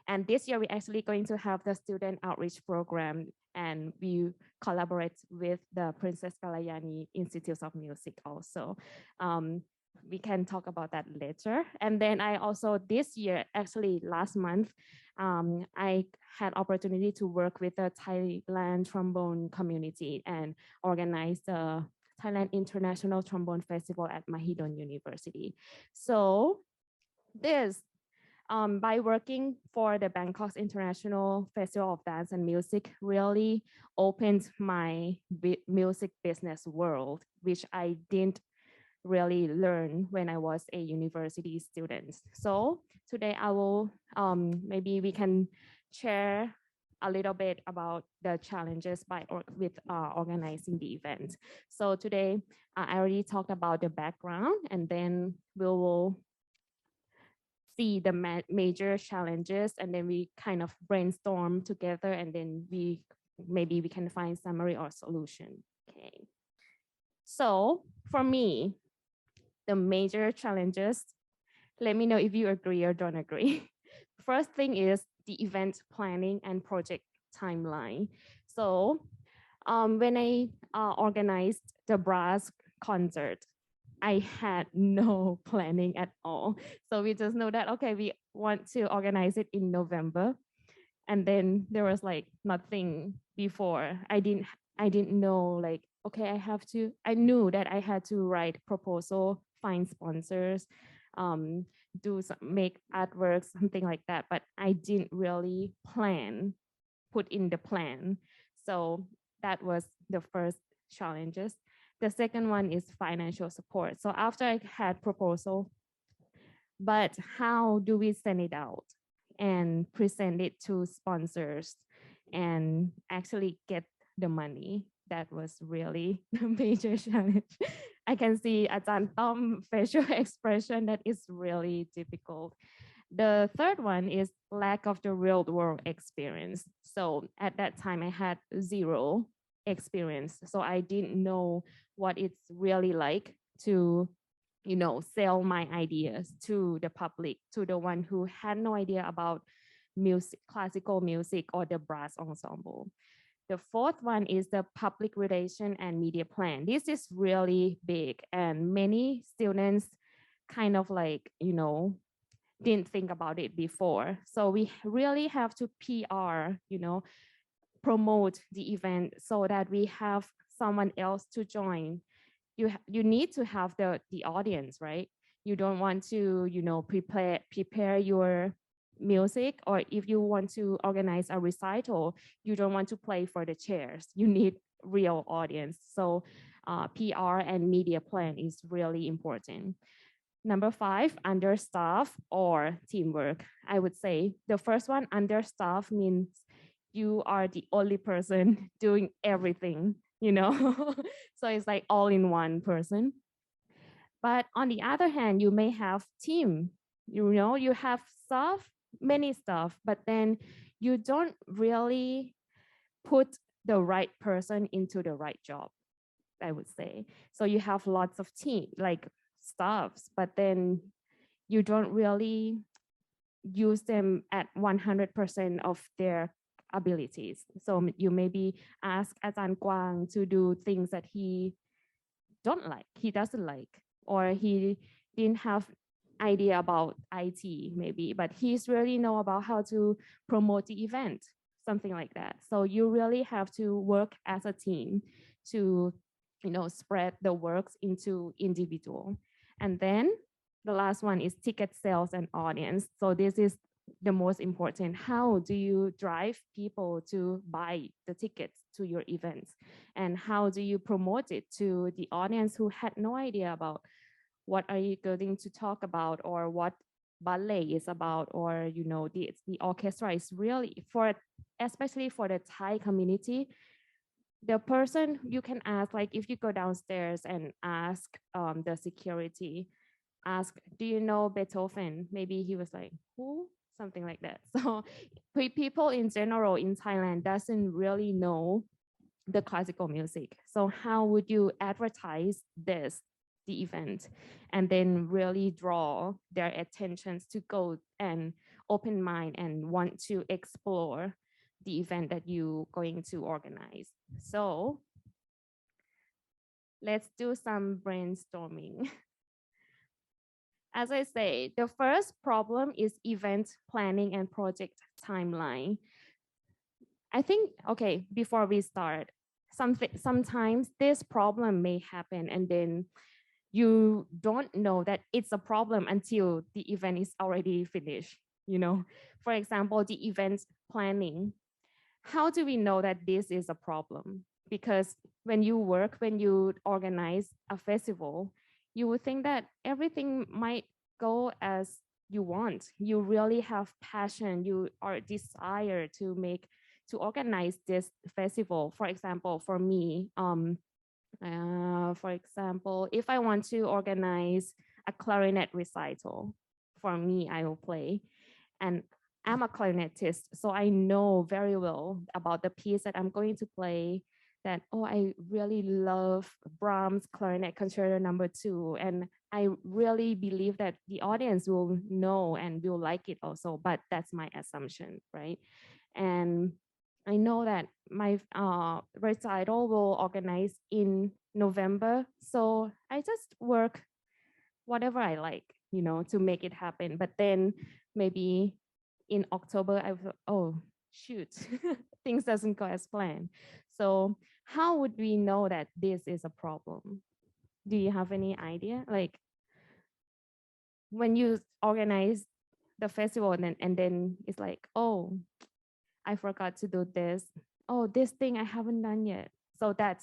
And this year, we're actually going to have the student outreach program, and we collaborate with the Princess Galyani Institute of Music also. We can talk about that later. And then I also, this year, actually last month, I had opportunity to work with the Thailand trombone community and organize the Thailand International Trombone Festival at Mahidol University. So this, by working for the Bangkok's International Festival of Dance and Music really opened my music business world, which I didn't really learn when I was a university student. So today I will, maybe we can share a little bit about the challenges with organizing the event. So today I already talked about the background, and then we will see the major challenges, and then we kind of brainstorm together, and then maybe we can find summary or solution. Okay. So for me, the major challenges, let me know if you agree or don't agree. First thing is the event planning and project timeline. So when I organized the brass concert, I had no planning at all. So we just know that, okay, we want to organize it in November. And then there was like nothing before. I didn't know, like, okay, I knew that I had to write proposal, find sponsors, make artworks, something like that. But I didn't really put in the plan. So that was the first challenges. The second one is financial support. So after I had proposal, but how do we send it out and present it to sponsors and actually get the money? That was really the major challenge. I can see Ajahn Tom facial expression that is really difficult. The third one is lack of the real world experience. So at that time I had zero experience. So I didn't know what it's really like to, sell my ideas to the public, to the one who had no idea about music, classical music, or the brass ensemble. The fourth one is the public relation and media plan. This is really big, and many students kind of like, didn't think about it before. So we really have to PR, promote the event so that we have someone else to join. You need to have the audience, right? You don't want to, prepare your music, or if you want to organize a recital, you don't want to play for the chairs. You need real audience. So PR and media plan is really important. Number 5, understaff or teamwork. I would say the first one, understaff, means you are the only person doing everything, so it's like all in one person. But on the other hand, you may have team, you have many stuff, but then you don't really put the right person into the right job, I would say. So you have lots of team, like staffs, but then you don't really use them at 100% of their abilities. So you maybe ask Ajahn Kwang to do things that he doesn't like, or he didn't have idea about IT maybe, but he's really know about how to promote the event, something like that. So you really have to work as a team to, spread the works into individual. And then the last one is ticket sales and audience. So this is the most important. How do you drive people to buy the tickets to your events? And how do you promote it to the audience who had no idea about what are you going to talk about, or what ballet is about, or the orchestra is really, especially for the Thai community, the person you can ask, like if you go downstairs and ask the security, ask, do you know Beethoven? Maybe he was like, who? Something like that. So people in general in Thailand doesn't really know the classical music. So how would you advertise the event, and then really draw their attentions to go and open mind and want to explore the event that you're going to organize? So let's do some brainstorming. As I say, the first problem is event planning and project timeline. I think, okay, before we start, sometimes this problem may happen and then you don't know that it's a problem until the event is already finished. You know, for example, the event planning. How do we know that this is a problem? Because when you organize a festival, you would think that everything might go as you want. You really have passion, you are desire to organize this festival. For example, for me, for example, if I want to organize a clarinet recital, for me, I will play. And I'm a clarinetist, so I know very well about the piece that I'm going to play, that, oh, I really love Brahms Clarinet Concerto No. 2. And I really believe that the audience will know and will like it also, but that's my assumption, right? And I know that my recital will organize in November. So I just work whatever I like, you know, to make it happen. But then maybe in October, I thought, oh, shoot, things doesn't go as planned. So how would we know that this is a problem? Do you have any idea? Like when you organize the festival and then it's like, oh, I forgot to do this. Oh, this thing I haven't done yet. So that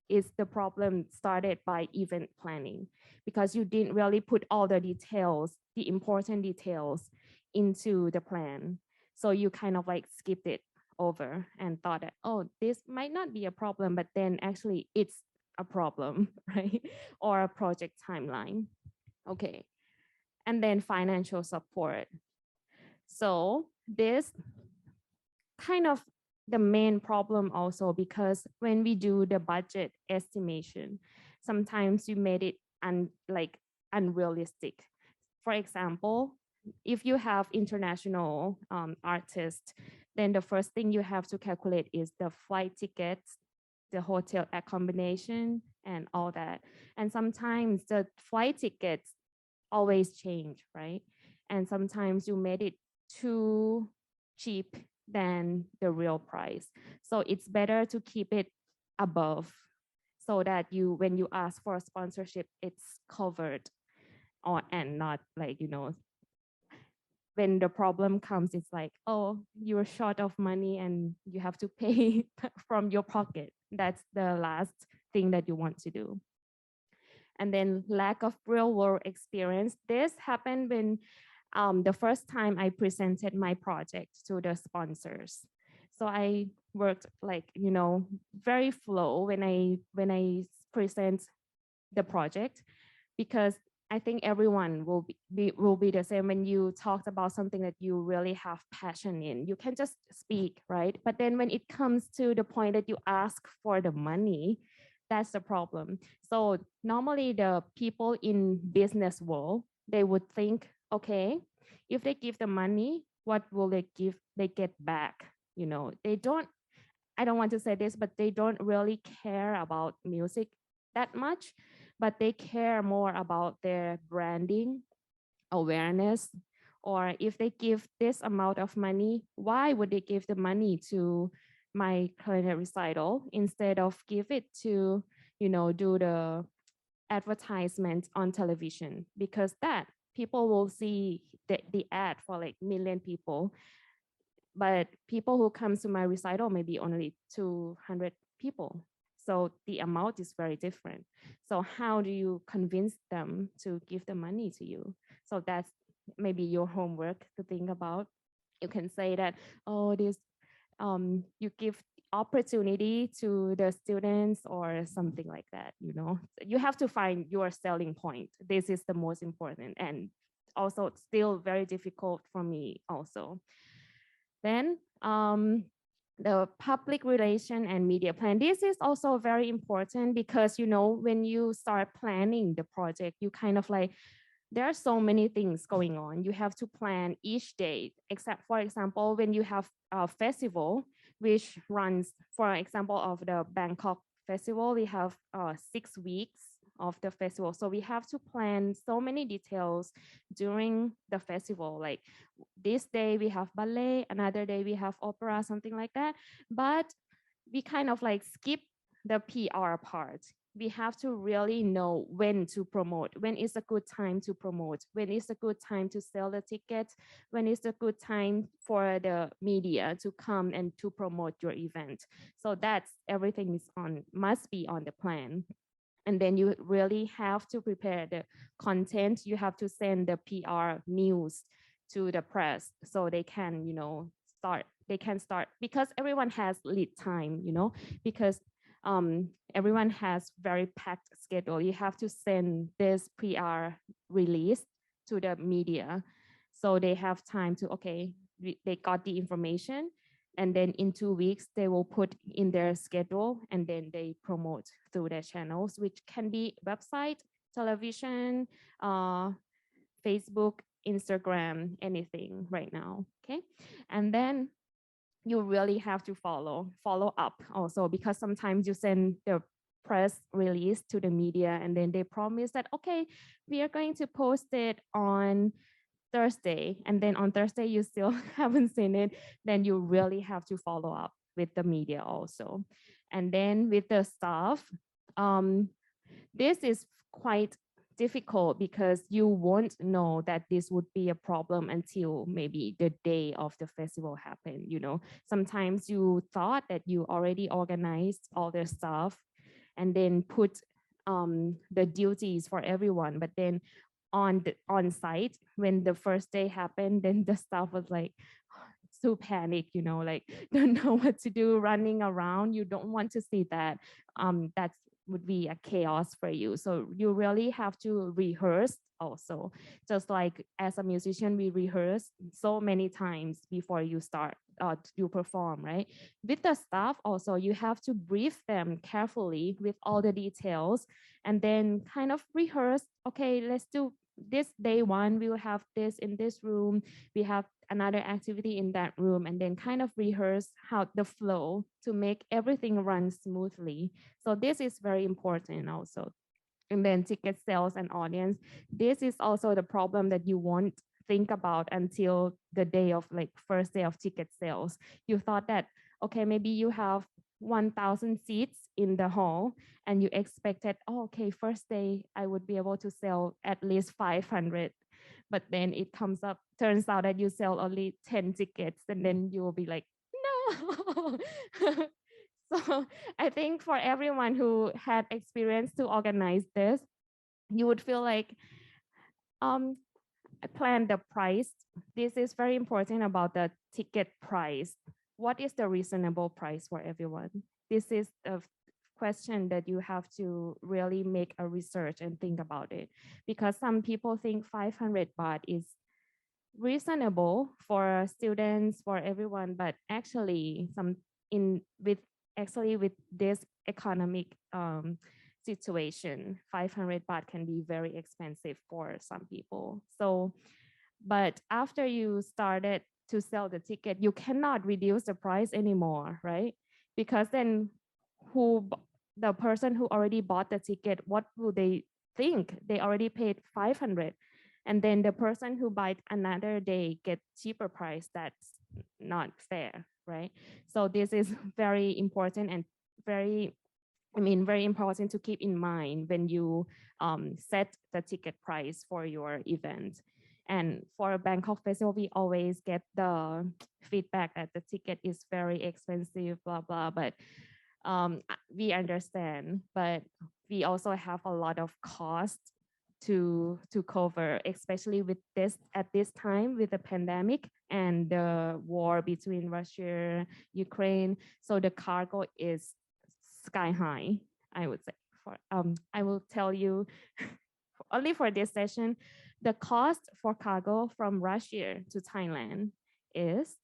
is the problem started by event planning, because you didn't really put all the details, the important details into the plan. So you kind of like skipped it over and thought that, oh, this might not be a problem, but then actually it's a problem, right? Or a project timeline. Okay. And then financial support. So this kind of the main problem also, because when we do the budget estimation, sometimes you made it unrealistic. For example, if you have international artists, then the first thing you have to calculate is the flight tickets, the hotel accommodation, and all that. And sometimes the flight tickets always change, right? And sometimes you made it too cheap than the real price. So it's better to keep it above, so that when you ask for a sponsorship, it's covered, and not like, you know, when the problem comes, it's like, oh, you're short of money and you have to pay from your pocket. That's the last thing that you want to do. And then lack of real world experience. This happened when the first time I presented my project to the sponsors. So I worked like, you know, very flow when I present the project, because I think everyone will be the same. When you talked about something that you really have passion in, you can just speak, right? But then when it comes to the point that you ask for the money, that's the problem. So normally the people in business world, they would think, okay, if they give the money, what will they get back? You know, I don't want to say this, but they don't really care about music that much, but they care more about their branding, awareness, or if they give this amount of money, why would they give the money to my clarinet recital instead of give it to, you know, do the advertisement on television? Because that people will see the ad for like million people, but people who come to my recital maybe only 200 people. So the amount is very different. So how do you convince them to give the money to you? So that's maybe your homework to think about. You can say that, oh, this you give opportunity to the students or something like that, you know. You have to find your selling point. This is the most important, and also still very difficult for me also. Then the public relation and media plan. This is also very important because, you know, when you start planning the project, you kind of like, there are so many things going on. You have to plan each day, except for example, when you have a festival, which runs, for example, of the Bangkok festival, we have 6 weeks of the festival. So we have to plan so many details during the festival. Like this day we have ballet, another day we have opera, something like that. But we kind of like skip the PR part. We have to really know when to promote, when is a good time to promote, when is a good time to sell the tickets, when is a good time for the media to come and to promote your event. So that's everything is on, must be on the plan. And then you really have to prepare the content. You have to send the PR news to the press so they can, you know, start, because everyone has lead time, you know, because everyone has very packed schedule. You have to send this PR release to the media so they have time to, okay, they got the information, and then in 2 weeks they will put in their schedule, and then they promote through their channels, which can be website, television, Facebook, Instagram, anything right now. Okay, and then you really have to follow up also, because sometimes you send the press release to the media and then they promise that, okay, we are going to post it on Thursday, and then on Thursday you still haven't seen it. Then you really have to follow up with the media also. And then with the staff, this is quite difficult because you won't know that this would be a problem until maybe the day of the festival happened. You know, sometimes you thought that you already organized all the stuff and then put the duties for everyone, but then on site when the first day happened, then the staff was like so panic, you know, like don't know what to do, running around. You don't want to see that. That's would be a chaos for you. So you really have to rehearse also. Just like as a musician, we rehearse so many times before you start you perform, right? With the staff also, you have to brief them carefully with all the details and then kind of rehearse, okay, let's do this day one, we will have this in this room, we have another activity in that room, and then kind of rehearse how the flow to make everything run smoothly. So this is very important also. And then ticket sales and audience, this is also the problem that you won't think about until the day of like first day of ticket sales. You thought that, okay, maybe you have 1,000 seats in the hall and you expected, oh, okay, first day I would be able to sell at least 500. But then it turns out that you sell only 10 tickets, and then you will be like, no. So I think for everyone who had experience to organize this, you would feel like plan the price. This is very important about the ticket price. What is the reasonable price for everyone? This is the question that you have to really make a research and think about it, because some people think 500 baht is reasonable for students, for everyone, but actually with this economic situation, 500 baht can be very expensive for some people. So, but after you started to sell the ticket, you cannot reduce the price anymore, right? Because then the person who already bought the ticket, what will they think? They already paid 500. And then the person who buys another day get cheaper price. That's not fair, right? So this is very important and very important to keep in mind when you set the ticket price for your event. And for Bangkok Festival, we always get the feedback that the ticket is very expensive, blah, blah, but we understand, but we also have a lot of cost to cover, especially with this at this time with the pandemic and the war between Russia, Ukraine. So the cargo is sky high, I would say. I will tell you only for this session, the cost for cargo from Russia to Thailand is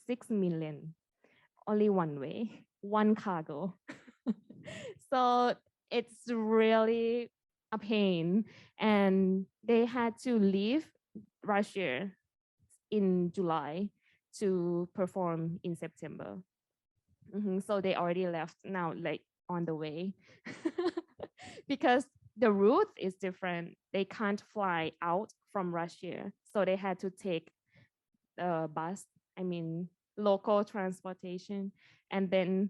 6 million, only one way, one cargo. So it's really a pain. And they had to leave Russia in July to perform in September. So they already left now, like on the way. Because the route is different. They can't fly out from Russia. So they had to take the bus, local transportation, and then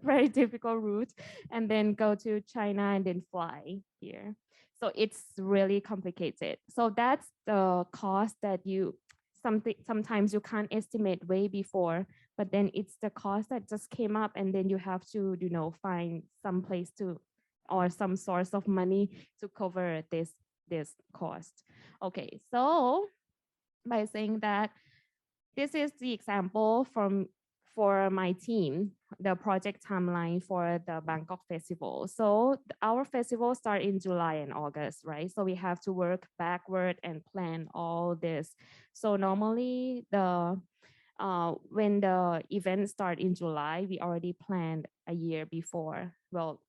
very difficult route, and then go to China and then fly here. So it's really complicated. So that's the cost that sometimes you can't estimate way before, but then it's the cost that just came up, and then you have to, find some place to, or some source of money to cover this cost. Okay, so by saying that, this is the example for my team, the project timeline for the Bangkok Festival. So our festival start in July and August, right? So we have to work backward and plan all this. So normally when the event start in July, we already planned a year before. Well,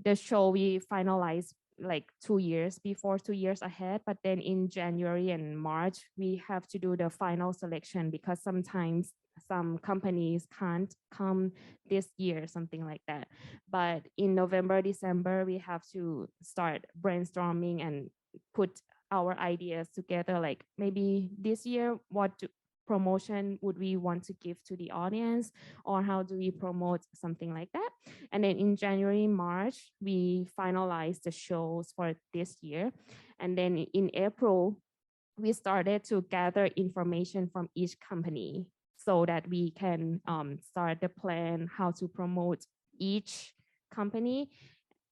the show we finalized like 2 years before, 2 years ahead, but then in January and March, we have to do the final selection because sometimes some companies can't come this year, something like that. But in November, December, we have to start brainstorming and put our ideas together, like maybe this year, promotion would we want to give to the audience, or how do we promote something like that. And then in January, March, we finalized the shows for this year. And then in April, we started to gather information from each company so that we can start the plan how to promote each company.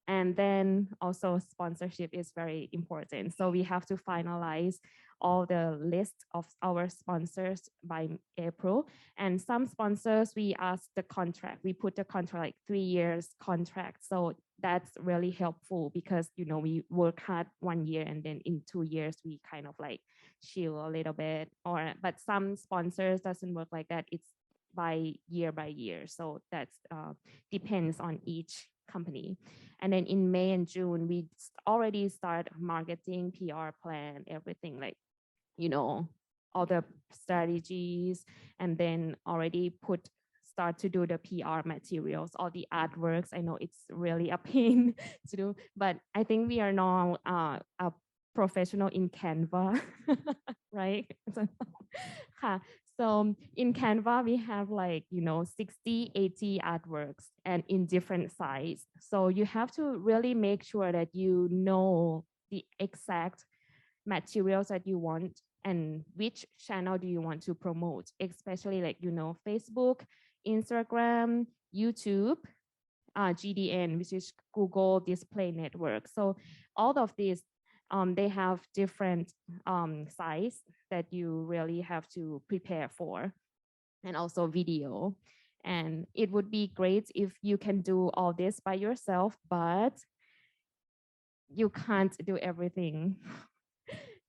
And then also sponsorship is very important. So we have to finalize all the list of our sponsors by April. And some sponsors, we ask the contract. We put the contract like 3 years contract. So that's really helpful because, we work hard 1 year and then in 2 years, we kind of like chill a little bit. But some sponsors doesn't work like that. It's by year. So that's depends on each company. And then in May and June, we already start marketing, PR plan, everything, like, all the strategies, and then already start to do the PR materials, all the artworks. I know it's really a pain to do, but I think we are now a professional in Canva, right? So in Canva, we have 60, 80 artworks and in different sizes. So you have to really make sure that you know the exact materials that you want and which channel do you want to promote, especially Facebook, Instagram, YouTube, GDN, which is Google Display Network. So all of these, they have different size that you really have to prepare for, and also video. And it would be great if you can do all this by yourself, but you can't do everything.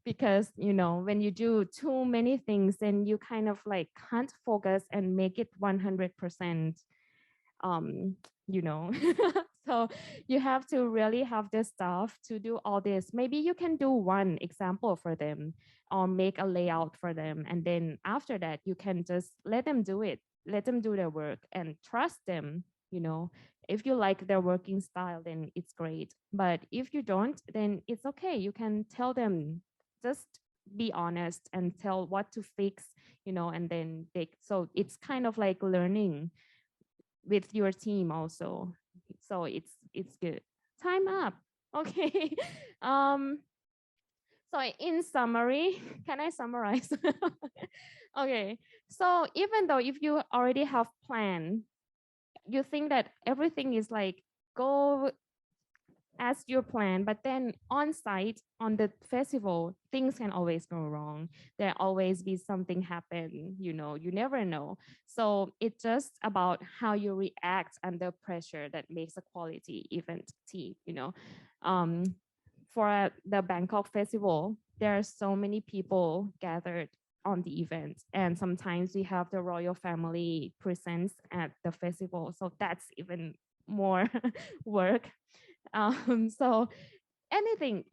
Because, when you do too many things, then you kind of can't focus and make it 100%, So you have to really have the staff to do all this. Maybe you can do one example for them or make a layout for them. And then after that, you can just let them do it, let them do their work and trust them, If you like their working style, then it's great. But if you don't, then it's okay. You can tell them, just be honest and tell what to fix, and then so it's kind of like learning with your team also. So it's good. Time up. Okay. So in summary, can I summarize? Okay. So even though if you already have plan, you think that everything is go as your plan, but then on site on the festival, things can always go wrong. There always be something happen, you know, you never know. So it's just about how you react under pressure that makes a quality event team, you know. For the Bangkok festival, there are so many people gathered on the event, and sometimes we have the royal family presence at the festival, so that's even more work. So anything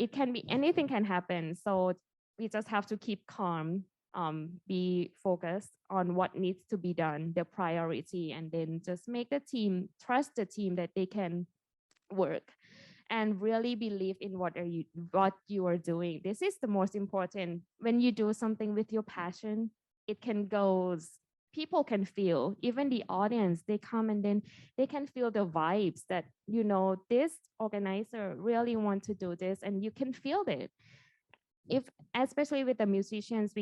can happen. So we just have to keep calm, be focused on what needs to be done, the priority, and then just make the team, trust the team that they can work and really believe in what you are doing. This is the most important. When you do something with your passion, it can go, people can feel, even the audience, they come and then they can feel the vibes that, you know, this organizer really want to do this, and you can feel it. If especially with the musicians,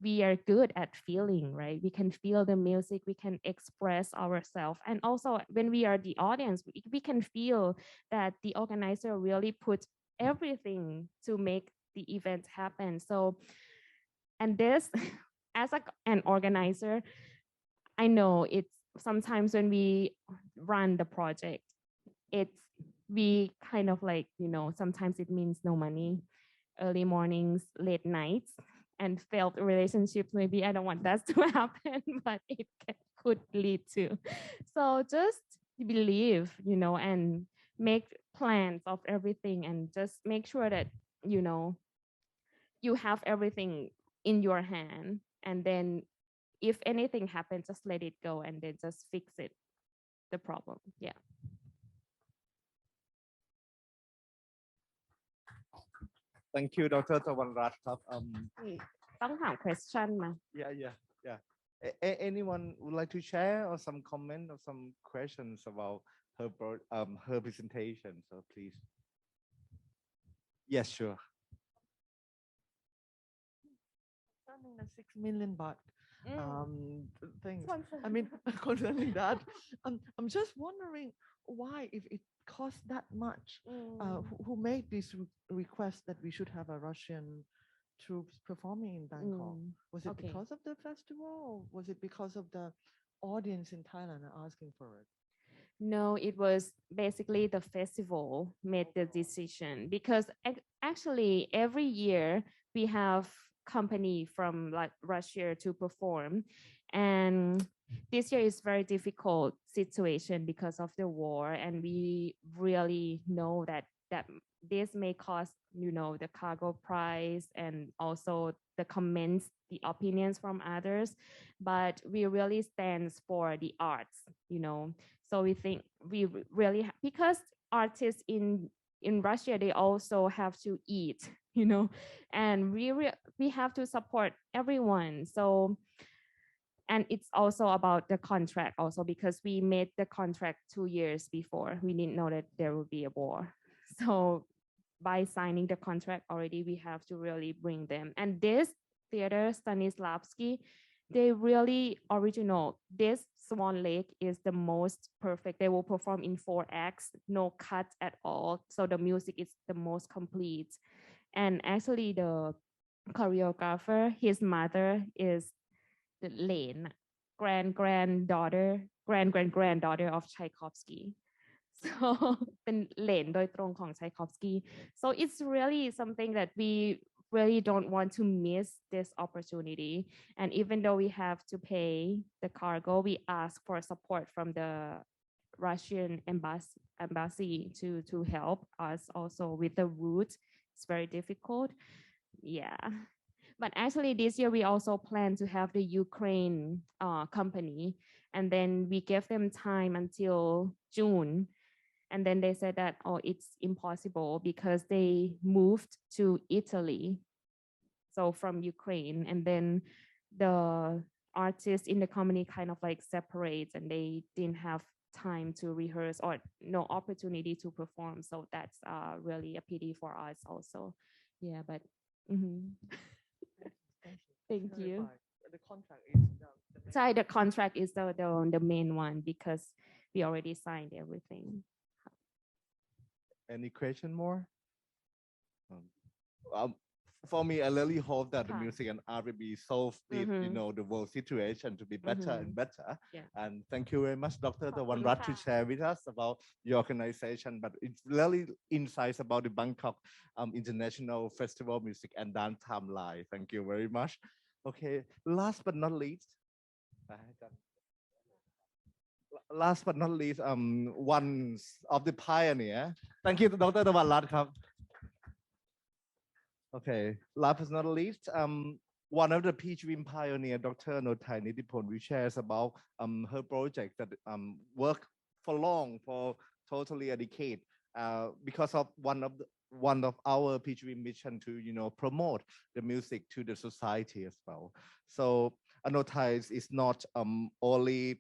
we are good at feeling, right? We can feel the music, we can express ourselves, and also when we are the audience, we can feel that the organizer really put everything to make the event happen. So, and this as an organizer, I know it's sometimes when we run the project, it's we kind of like, you know, sometimes it means no money, early mornings, late nights, and failed relationships. Maybe I don't want that to happen, but it could lead to. So just believe, you know, and make plans of everything, and just make sure that, you know, you have everything in your hand, and then if anything happens, just let it go and then just fix it, the problem. Yeah. Thank you, Dr. Tawanrat. ต้องถาม question มา Yeah. Anyone would like to share or some comment or some questions about her presentation? So please. Yes, sure. Concerning the 6 million baht things. I mean, concerning that, I'm just wondering why, if it costs that much, who made this request that we should have a Russian troops performing in Bangkok? Was it Okay. because of the festival, or was it because of the audience in Thailand are asking for it? No, it was basically the festival made the decision, because actually every year we have company from like Russia to perform, and this year is very difficult situation because of the war, and we really know that this may cost, you know, the cargo price and also the comments, the opinions from others, but we really stands for the arts, you know. So we think we really because artists in Russia, they also have to eat, you know, and we have to support everyone. So, and it's also about the contract also, because we made the contract 2 years before. We didn't know that there would be a war. So by signing the contract already, we have to really bring them. And this theater, Stanislavski, they really original. This Swan Lake is the most perfect. They will perform in 4 acts, no cuts at all. So the music is the most complete. And actually the choreographer, his mother is the Lane, grand-granddaughter of Tchaikovsky. So เป็นเหลนโดยตรงของ Tchaikovsky. So it's really something that we really don't want to miss this opportunity. And even though we have to pay the cargo, we ask for support from the Russian embassy to help us also with the route. It's very difficult. Yeah. But actually this year we also plan to have the Ukraine company, and then we gave them time until June. And then they said that, oh, it's impossible because they moved to Italy. So from Ukraine, and then the artists in the company kind of like separates, and they didn't have time to rehearse or no opportunity to perform. So that's really a pity for us also. Yeah, but thank you. The contract is So the contract is the main one, because we already signed everything. Any question more? Um, for me, I really hope that theค่ะ music and art will be solved with, you know, the world situation to be better and better. Yeah. And thank you very much, Dr. ขอบคุณ Tawanrat, to ค่ะ share with us about your organization. But it's really insights about the Bangkok International Festival Music and Dance Timeline. Thank you very much. Okay, last but not least, one of the pioneer. Thank you, Dr. Tawanrat. Okay, last but not least, one of the PGVIM pioneer, Dr. Anothai Nitibhon, will share about her project that worked for totally a decade because of one of our PGVIM mission to, you know, promote the music to the society as well. So Anothai is not only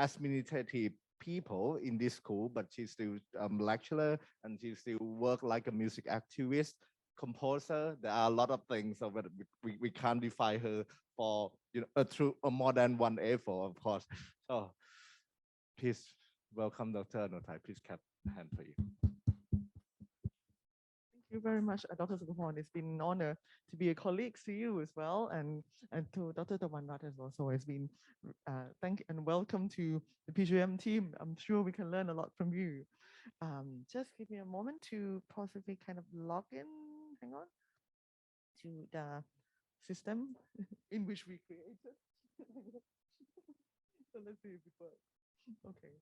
administrative people in this school, but she's still lecturer, and she still work like a music activist, composer. There are a lot of things, so we can't define her for, you know, through more than one effort, of course. So please welcome Dr. Anothai. Please clap hand for you. Thank you very much, Dr. Suppabhorn. It's been an honor to be a colleague to you as well, and to Dr. Tawanrat as well. So it's been thank you and welcome to the PGVIM team. I'm sure we can learn a lot from you. Just give me a moment to possibly kind of log in. Hang on to the system in which we created. So let's see if it works. Okay.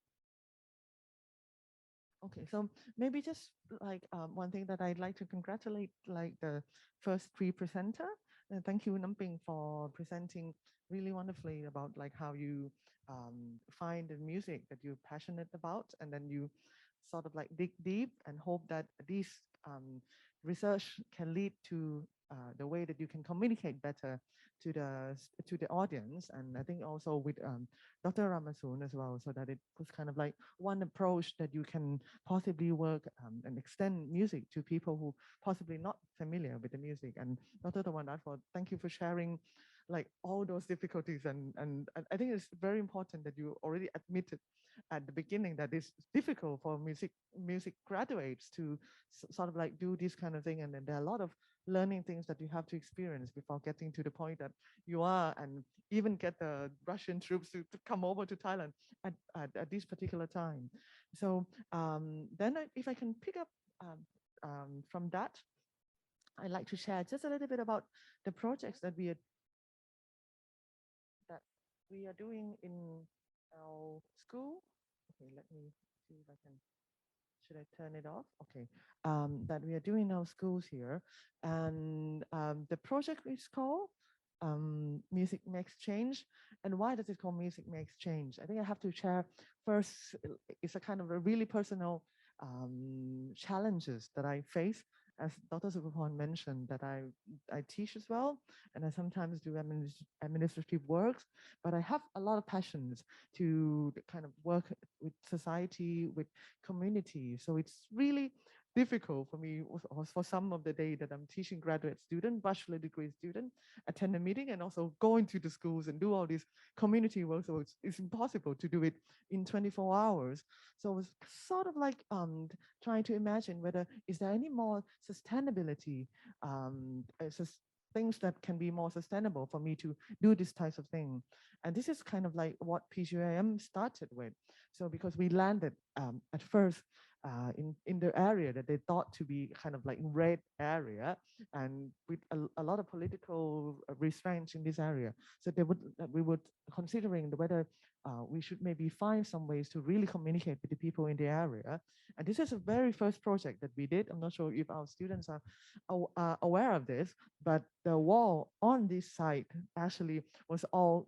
Okay, so maybe just like one thing that I'd like to congratulate like the first three presenter. Thank you, Namping, for presenting really wonderfully about like how you find the music that you're passionate about, and then you sort of like dig deep and hope that this research can lead to the way that you can communicate better to the audience. And I think also with Dr. Ramasoon as well, so that it was kind of like one approach that you can possibly work and extend music to people who possibly not familiar with the music. And Dr. Tawanrat, thank you for sharing like all those difficulties. And I think it's very important that you already admitted at the beginning that it's difficult for music graduates to sort of like do this kind of thing. And then there are a lot of learning things that you have to experience before getting to the point that you are, and even get the Russian troops to come over to Thailand at this particular time. So then if I can pick up from that, I'd like to share just a little bit about the projects that we are doing in our school. Okay, let me see if I can. Should I turn it off? Okay, that we are doing in our schools here. And the project is called Music Makes Change. And why does it call Music Makes Change? I think I have to share first, it's a kind of a really personal challenges that I face. As Dr. Suppabhorn mentioned, that I teach as well, and I sometimes do administrative works, but I have a lot of passions to kind of work with society, with community. So it's really difficult for me for some of the day that I'm teaching graduate student, bachelor degree student, attend a meeting and also go into the schools and do all this community work. So it's impossible to do it in 24 hours. So I was sort of like trying to imagine whether is there any more sustainability, things that can be more sustainable for me to do this types of thing. And this is kind of like what PGVIM started with. So because we landed at first in the area that they thought to be kind of like red area, and with a lot of political restraints in this area. So we would considering whether we should maybe find some ways to really communicate with the people in the area. And this is a very first project that we did. I'm not sure if our students are aware of this, but the wall on this site actually was all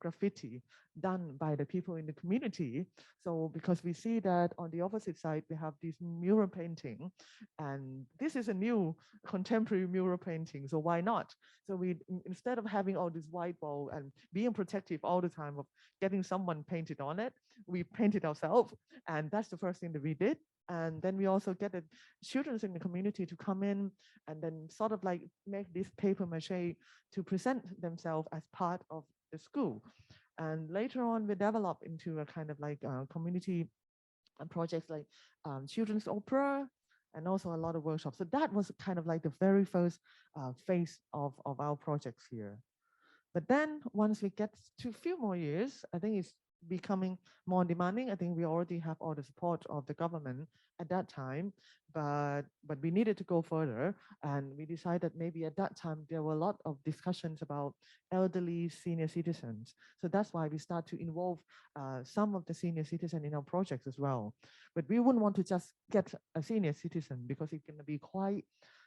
graffiti done by the people in the community. So because we see that on the opposite side, we have this mural painting, and this is a new contemporary mural painting. So why not? So we, instead of having all this white wall and being protective all the time of getting someone painted on it, we painted ourselves. And that's the first thing that we did. And then we also get the students in the community to come in and then sort of like make this paper mache to present themselves as part of the school. And later on, we develop into a kind of like community projects like children's opera, and also a lot of workshops. So that was kind of like the very first phase of our projects here. But then once we get to a few more years, I think it's becoming more demanding. I think we already have all the support of the government at that time, but we needed to go further, and we decided maybe at that time there were a lot of discussions about elderly senior citizens. So that's why we start to involve some of the senior citizens in our projects as well. But we wouldn't want to just get a senior citizen because it can be quite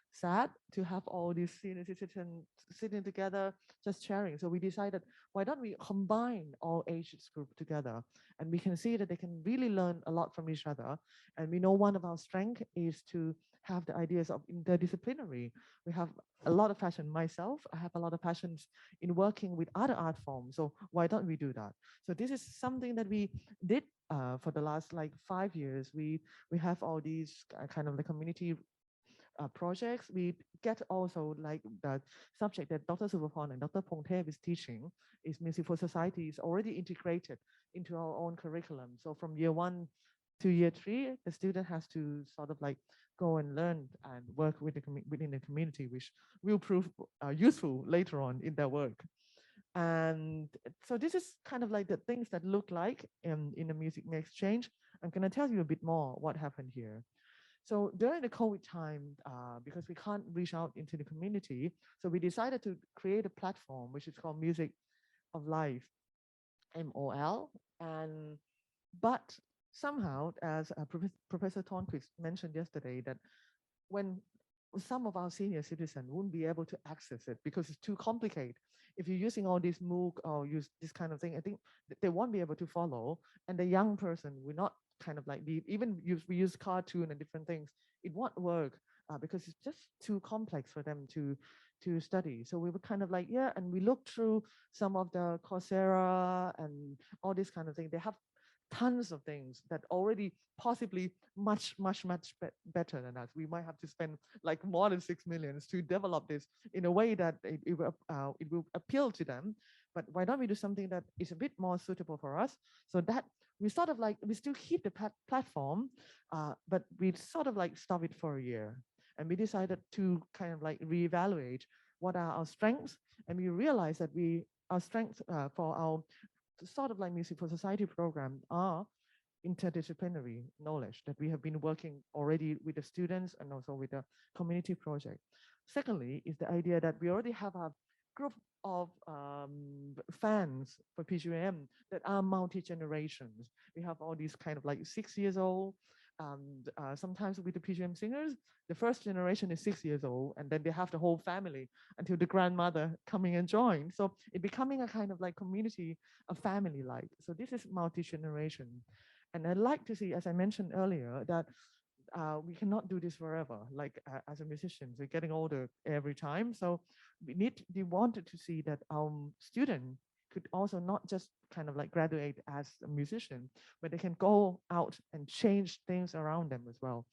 sad to have all these senior citizens sitting together just sharing. So we decided, why don't we combine all ages group together, and we can see that they can really learn a lot from each other. And we know one of our strengths is to have the ideas of interdisciplinary. We have a lot of passion. Myself, I have a lot of passions in working with other art forms. So why don't we do that? So this is something that we did for the last like 5 years. We have all these kind of the community projects. We get also like the subject that Dr. Suppabhorn and Dr. Pongtav is teaching is music for society is already integrated into our own curriculum. So from year 1 to year 3, the student has to sort of like go and learn and work with within the community, which will prove useful later on in their work. And so this is kind of like the things that look like in the music exchange. I'm going to tell you a bit more what happened here. So during the COVID time, because we can't reach out into the community, so we decided to create a platform which is called Music of Life, MOL. But somehow, as Professor Tornquist mentioned yesterday, that when some of our senior citizens wouldn't be able to access it because it's too complicated. If you're using all this MOOC or use this kind of thing, I think they won't be able to follow, and the young person will not kind of like be, even we use cartoon and different things, it won't work because it's just too complex for them to study. So we were kind of like, yeah, and we looked through some of the Coursera and all this kind of thing. They have tons of things that already possibly much better than us. We might have to spend like more than 6 million to develop this in a way that it will appeal to them. But why don't we do something that is a bit more suitable for us, so that we sort of like, we still keep the platform, but we sort of like stop it for a year. And we decided to kind of like reevaluate what are our strengths. And we realized that our strengths for our sort of like Music for Society program are interdisciplinary knowledge, that we have been working already with the students and also with the community project. Secondly, is the idea that we already have a group of fans for PGVIM that are multi-generations. We have all these kind of like 6 years old, and sometimes with the PGVIM singers, the first generation is 6 years old, and then they have the whole family until the grandmother coming and join. So it becoming a kind of like community, a family like. So this is multi-generation. And I'd like to see, as I mentioned earlier, that we cannot do this forever. Like as a musician, we're getting older every time. So we wanted to see that our student could also not just kind of like graduate as a musician, but they can go out and change things around them as well.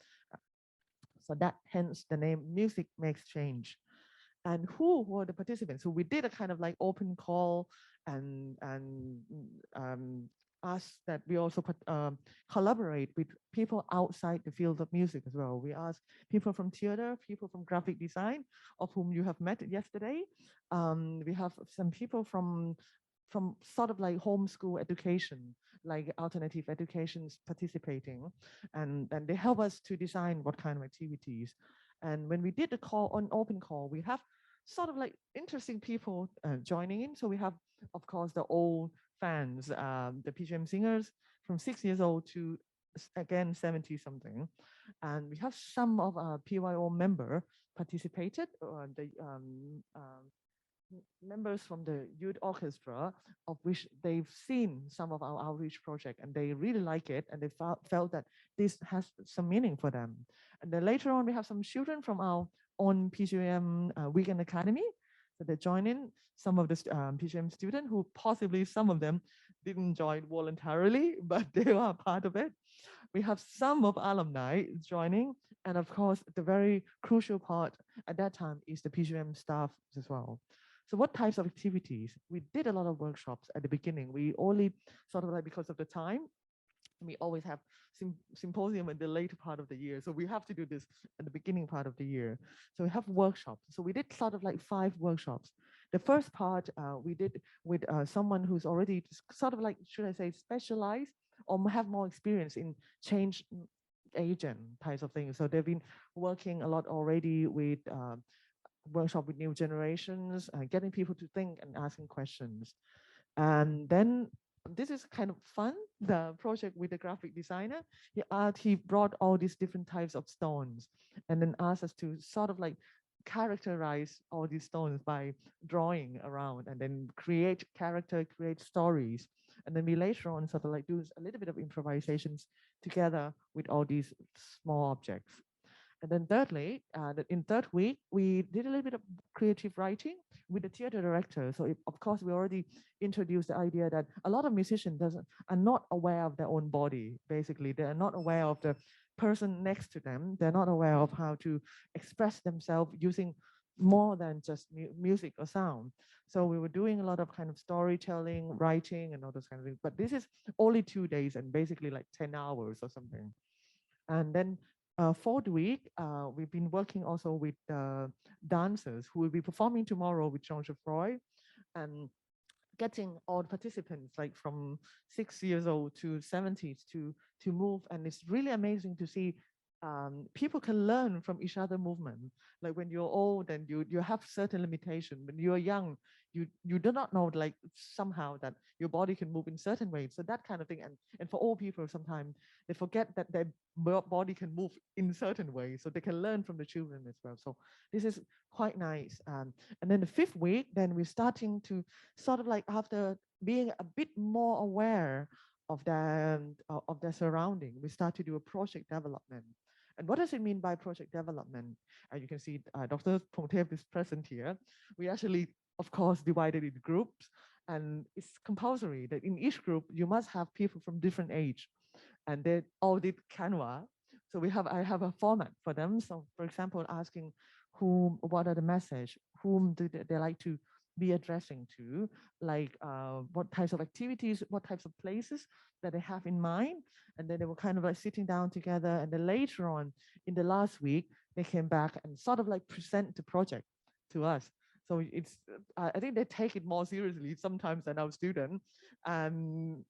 So that hence the name Music Makes Change. And who were the participants? So we did a kind of like open call and asked that we also collaborate with people outside the field of music as well. We asked people from theater, people from graphic design, of whom you have met yesterday. We have some people from sort of like homeschool education, like alternative educations participating, and they help us to design what kind of activities. And when we did the call on open call, we have sort of like interesting people joining in. So we have, of course, the old fans, the PGM singers from 6 years old to again 70 something, and we have some of our PYO member participated, the members from the youth orchestra, of which they've seen some of our outreach project and they really like it, and they felt that this has some meaning for them. And then later on, we have some children from our own PGM Weekend Academy. So they join in, some of the PGM students who possibly some of them didn't join voluntarily, but they are part of it. We have some of alumni joining. And of course, the very crucial part at that time is the PGM staff as well. So what types of activities? We did a lot of workshops at the beginning. We only sort of like, because of the time, we always have symposium in the later part of the year. So we have to do this at the beginning part of the year. So we have workshops. So we did sort of like 5 workshops. The first part we did with someone who's already sort of like, should I say, specialized or have more experience in change agent types of things. So they've been working a lot already with workshop with new generations, getting people to think and asking questions. And then this is kind of fun, the project with the graphic designer. He brought all these different types of stones and then asked us to sort of like characterize all these stones by drawing around and then create character, create stories. And then we later on sort of like do a little bit of improvisations together with all these small objects. And then thirdly, in third week, we did a little bit of creative writing with the theater director. So of course, we already introduced the idea that a lot of musicians are not aware of their own body. Basically, they are not aware of the person next to them. They're not aware of how to express themselves using more than just music or sound. So we were doing a lot of kind of storytelling, writing, and all those kind of things. But this is only 2 days and basically like 10 hours or something. And then fourth week, we've been working also with dancers who will be performing tomorrow with Jean Geoffroy and getting all the participants like from 6 years old to 70s to move. And it's really amazing to see people can learn from each other movement. Like when you're old and you have certain limitation, when you're young, you do not know like somehow that your body can move in certain ways. So that kind of thing. And for all people, sometimes they forget that their body can move in certain ways. So they can learn from the children as well. So this is quite nice. And then the fifth week, then we're starting to sort of like after being a bit more aware of their surrounding, we start to do a project development. And what does it mean by project development? You can see Dr. Pongtev is present here. We actually, of course, divided into groups, and it's compulsory that in each group you must have people from different age, and they all did Canva. So I have a format for them. So, for example, asking what are the message, whom do they like to be addressing to, like what types of activities, what types of places that they have in mind. And then they were kind of like sitting down together. And then later on in the last week, they came back and sort of like present the project to us. So it's, I think they take it more seriously sometimes than our student. And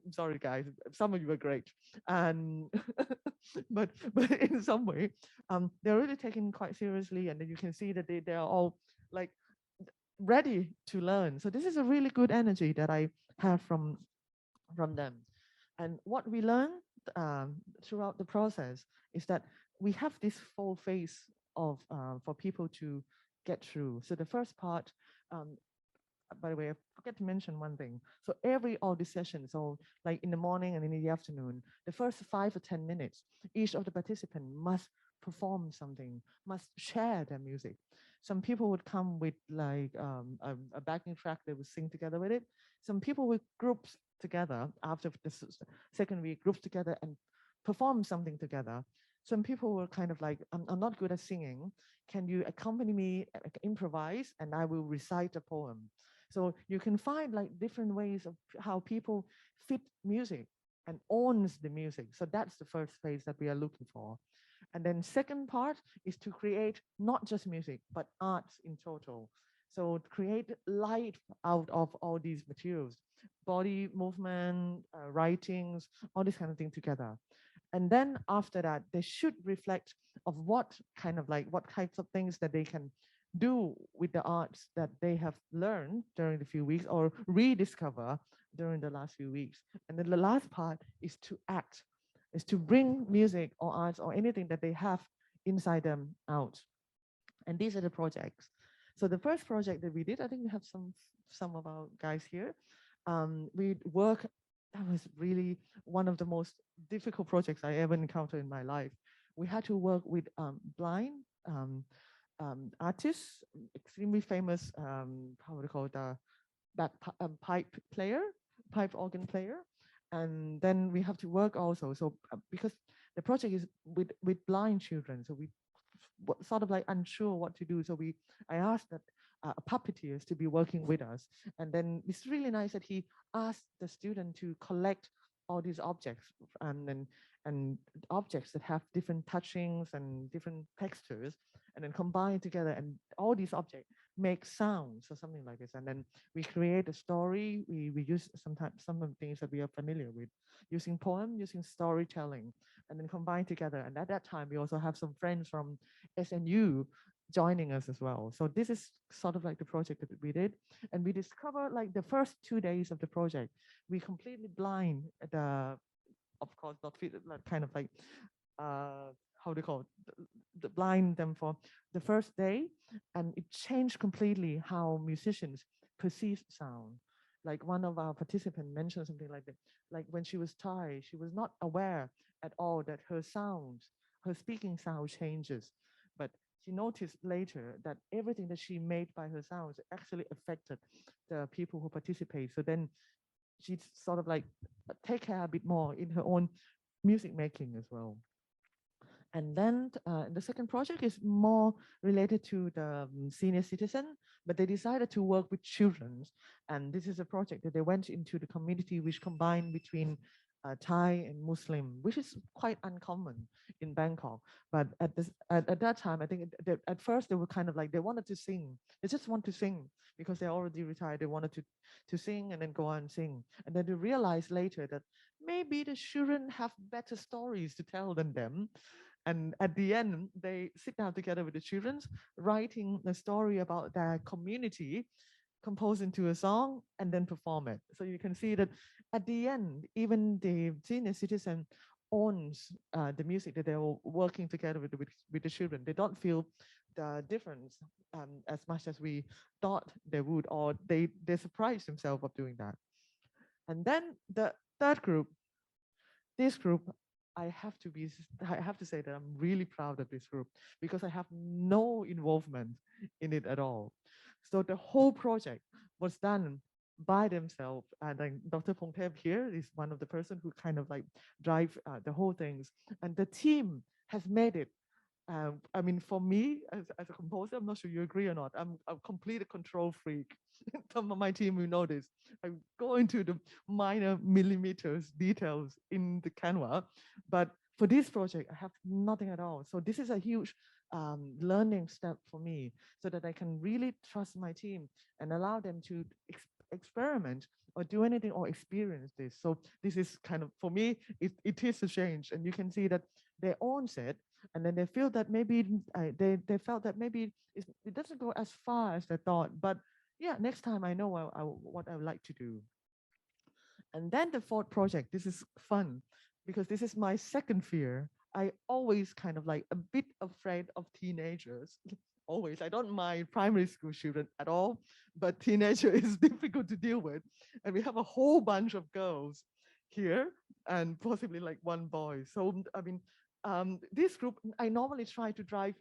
sorry guys, some of you are great. And but in some way, they're really taken quite seriously. And then you can see that they are all like ready to learn. So this is a really good energy that I have from them. And what we learned throughout the process is that we have this full phase of for people to get through. So the first part, by the way, I forget to mention one thing. So every audio session, so like in the morning and in the afternoon, the first 5 or 10 minutes, each of the participants must perform something, must share their music. Some people would come with like a backing track, they would sing together with it. Some people with groups together after the second week, groups together and perform something together. Some people were kind of like, I'm not good at singing. Can you accompany me, improvise, and I will recite a poem. So you can find like different ways of how people fit music and owns the music. So that's the first phase that we are looking for. And then second part is to create not just music, but arts in total. So create light out of all these materials, body movement, writings, all this kind of thing together. And then after that, they should reflect of what types of things that they can do with the arts that they have learned during the few weeks or rediscover during the last few weeks. And then the last part is to act, is to bring music or arts or anything that they have inside them out. And these are the projects. So the first project that we did, I think we have some of our guys here. We work, that was really one of the most difficult projects I ever encountered in my life. We had to work with blind artists, extremely famous, how would I call it, pipe organ player. And then we have to work also. So because the project is with blind children, so we sort of like unsure what to do. So I asked that puppeteers to be working with us. And then it's really nice that he asked the student to collect all these objects and objects that have different touchings and different textures, and then combine together, and all these objects make sounds or something like this. And then we create a story. We use sometimes some of the things that we are familiar with, using poem, using storytelling, and then combine together. And at that time, we also have some friends from SNU joining us as well. So this is sort of like the project that we did. And we discovered like the first 2 days of the project, we completely blind the, of course, not fit, like kind of like, how do you call it? The blind them for the first day. And it changed completely how musicians perceive sound. Like one of our participants mentioned something like that. Like when she was Thai, she was not aware at all that her sounds, her speaking sound changes. But she noticed later that everything that she made by her sounds actually affected the people who participate. So then she sort of like take care a bit more in her own music making as well. And then the second project is more related to the senior citizen, but they decided to work with children. And this is a project that they went into the community which combined between Thai and Muslim, which is quite uncommon in Bangkok. But at that time, I think at first they were kind of like, they wanted to sing. They just want to sing because they're already retired. They wanted to sing and then go on and sing. And then they realized later that maybe the children have better stories to tell than them. And at the end, they sit down together with the children, writing a story about their community, compose into a song, and then perform it. So you can see that at the end, even the senior citizen owns the music that they're working together with the children. They don't feel the difference as much as we thought they would, or they surprise themselves of doing that. And then the third group, this group, I have to say that I'm really proud of this group because I have no involvement in it at all. So the whole project was done by themselves. And then Dr. Pongtep here is one of the person who kind of like drive the whole things. And the team has made it. I mean, for me as a composer, I'm not sure you agree or not. I'm a complete control freak. Some of my team will know this. I go into the minor millimeters details in the Canva, but for this project, I have nothing at all. So this is a huge learning step for me, so that I can really trust my team and allow them to experiment or do anything or experience this. So this is kind of, for me, it is a change, and you can see that they own it, and then they feel that maybe they felt that maybe it doesn't go as far as they thought, but yeah, next time I know what I would like to do. And then the fourth project, this is fun because this is my second fear. I always kind of like a bit afraid of teenagers. Always, I don't mind primary school children at all, but teenager is difficult to deal with. And we have a whole bunch of girls here and possibly like one boy. So, I mean, this group, I normally try to drive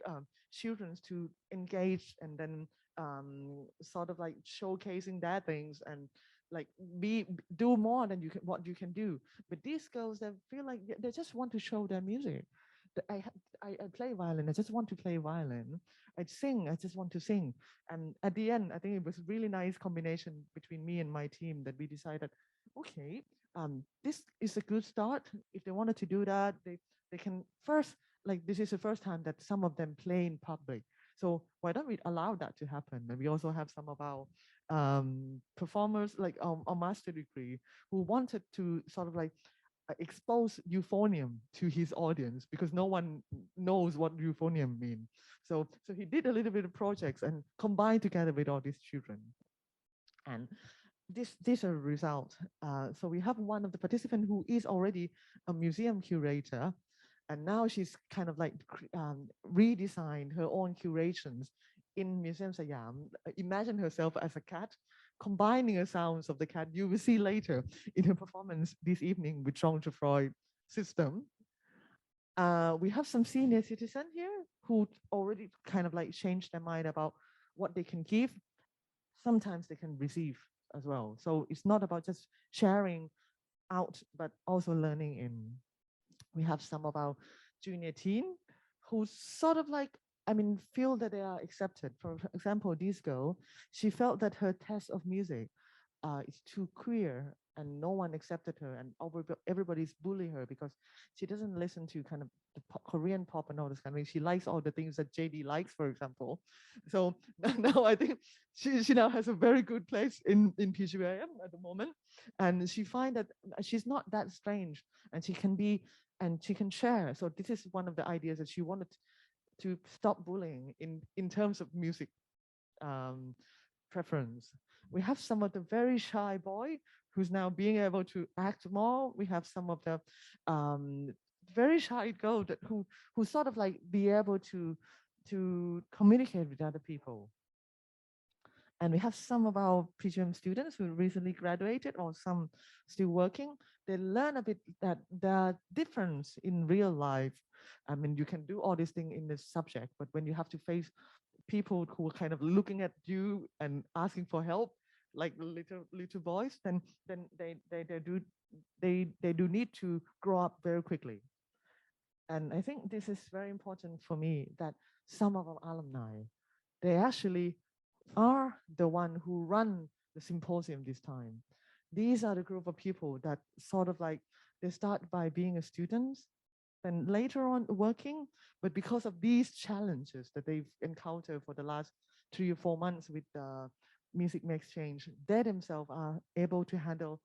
children to engage and then sort of like showcasing their things and like do more than what you can do. But these girls, they feel like they just want to show their music. I play violin. I just want to play violin. I sing. I just want to sing. And at the end, I think it was a really nice combination between me and my team that we decided, okay, this is a good start. If they wanted to do that, they can first, like this is the first time that some of them play in public. So why don't we allow that to happen? And we also have some of our performers, like a master degree, who wanted to sort of like expose euphonium to his audience because no one knows what euphonium means. So he did a little bit of projects and combined together with all these children. And this is a result. So we have one of the participants who is already a museum curator, and now she's kind of like redesigned her own curations in Museum Siam. Imagine herself as a cat, combining the sounds of the cat. You will see later in her performance this evening with Jean Geoffroy system. We have some senior citizens here who already kind of like changed their mind about what they can give. Sometimes they can receive as well. So it's not about just sharing out, but also learning in. We have some of our junior teen who sort of like, I mean, feel that they are accepted. For example, this girl, she felt that her test of music is too queer and no one accepted her and everybody's bullying her because she doesn't listen to kind of the Korean pop and all this kind of thing. She likes all the things that JD likes, for example. So now I think she now has a very good place in PGVIM at the moment. And she find that she's not that strange and she can be, and she can share. So this is one of the ideas that she wanted to stop bullying in terms of music preference. We have some of the very shy boy who's now being able to act more. We have some of the very shy girl that who sort of like be able to communicate with other people. And we have some of our PGM students who recently graduated or some still working. They learn a bit that the difference in real life. I mean, you can do all these things in the subject, but when you have to face people who are kind of looking at you and asking for help, like little boys, then they do need to grow up very quickly. And I think this is very important for me that some of our alumni, they actually are the one who run the symposium this time. These are the group of people that sort of like, they start by being a student and later on working, but because of these challenges that they've encountered for the last 3 or 4 months with the music exchange, they themselves are able to handle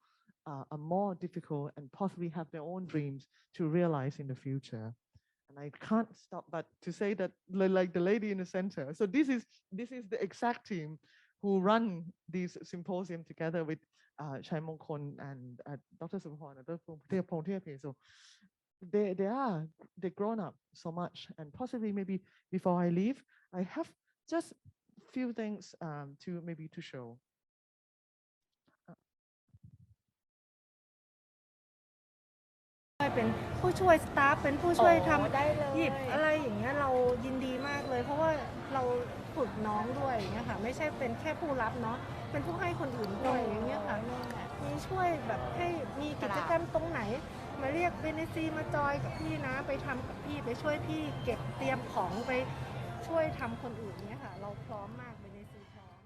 a more difficult and possibly have their own dreams to realize in the future. And I can't stop but to say that, like the lady in the center. So this is the exact team who run this symposium together with Chai Mongkon and Dr. Suppabhorn and Dr. Pongthep. So they're grown up so much. And possibly maybe before I leave, I have just few things to show. เป็นผู้ช่วยสตาฟเป็นผู้ช่วยทำ ได้เลย หยิบอะไรอย่างเงี้ยเรายินดีมากเลยเพราะว่าเราฝึกน้องด้วยอย่างเงี้ยค่ะไม่ใช่เป็นแค่ผู้รับเนาะเป็นผู้ให้คนอื่นด้วยอย่างเงี้ยค่ะมีช่วยแบบให้มีกิจกรรมตรงไหนมาเรียกเบเนซีมาจอยกับพี่นะไปทำกับพี่ไปช่วยพี่เก็บเตรียมของไปช่วยทำคนอื่นเงี้ยค่ะเราพร้อมมากเบเนซีพร้อม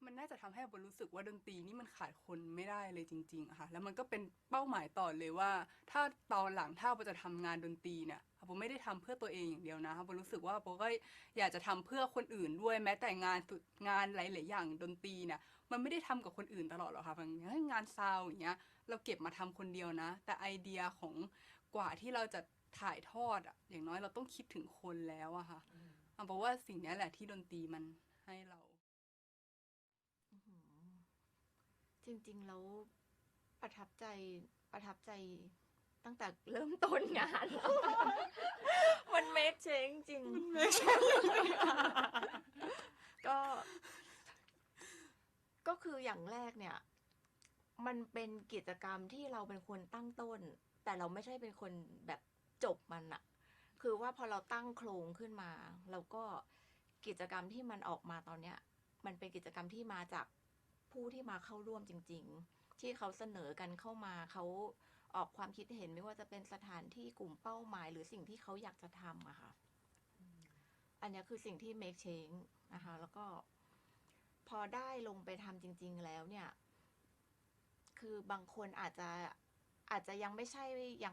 มันน่าจะทำให้โบรู้สึกว่าดนตรีนี่มันขาดคนไม่ได้เลยจริงๆอะค่ะแล้วมันก็เป็นเป้าหมายต่อเลยว่าถ้าตอนหลังถ้าโบจะทำงานดนตรีเนี่ยโบไม่ได้ทำเพื่อตัวเองอย่างเดียวนะโบรู้สึกว่าโบก็อยากจะทำเพื่อคนอื่นด้วยแม้แต่งานหลายๆอย่างดนตรีเนี่ยมันไม่ได้ทำกับคนอื่นตลอดหรอกค่ะบางงานซาวอย่างเงี้ยเราเก็บมาทำคนเดียวนะแต่ไอเดียของกว่าที่เราจะถ่ายทอดอะอย่างน้อยเราต้องคิดถึงคนแล้วอะค่ะเพราะว่าสิ่งนี้แหละที่ดนตรีมันให้เราจริงๆแล้วประทับใจตั้งแต่เริ่มต้นงานแล้ว มันเมคเชนจริงก็คืออย่างแรกเนี่ยมันเป็นกิจกรรมที่เราเป็นคนตั้งต้นแต่เราไม่ใช่เป็นคนแบบจบมันอะคือว่าพอเราตั้งโครงขึ้นมาแล้วก็กิจกรรมที่มันออกมาตอนเนี้ยมันเป็นกิจกรรมที่มาจากผู้ที่มาเข้าร่วมจริงๆที่เขาเสนอกันเข้ามาเขาออกความคิดเห็นไม่ว่าจะเป็นสถานที่กลุ่มเป้าหมายหรือสิ่งที่เขาอยากจะทำอะค่ะอันนี้คือสิ่งที่ make change นะคะแล้วก็พอได้ลงไปทำจริงๆแล้วเนี่ยคือบางคนอาจจะยังไม่ใช่อ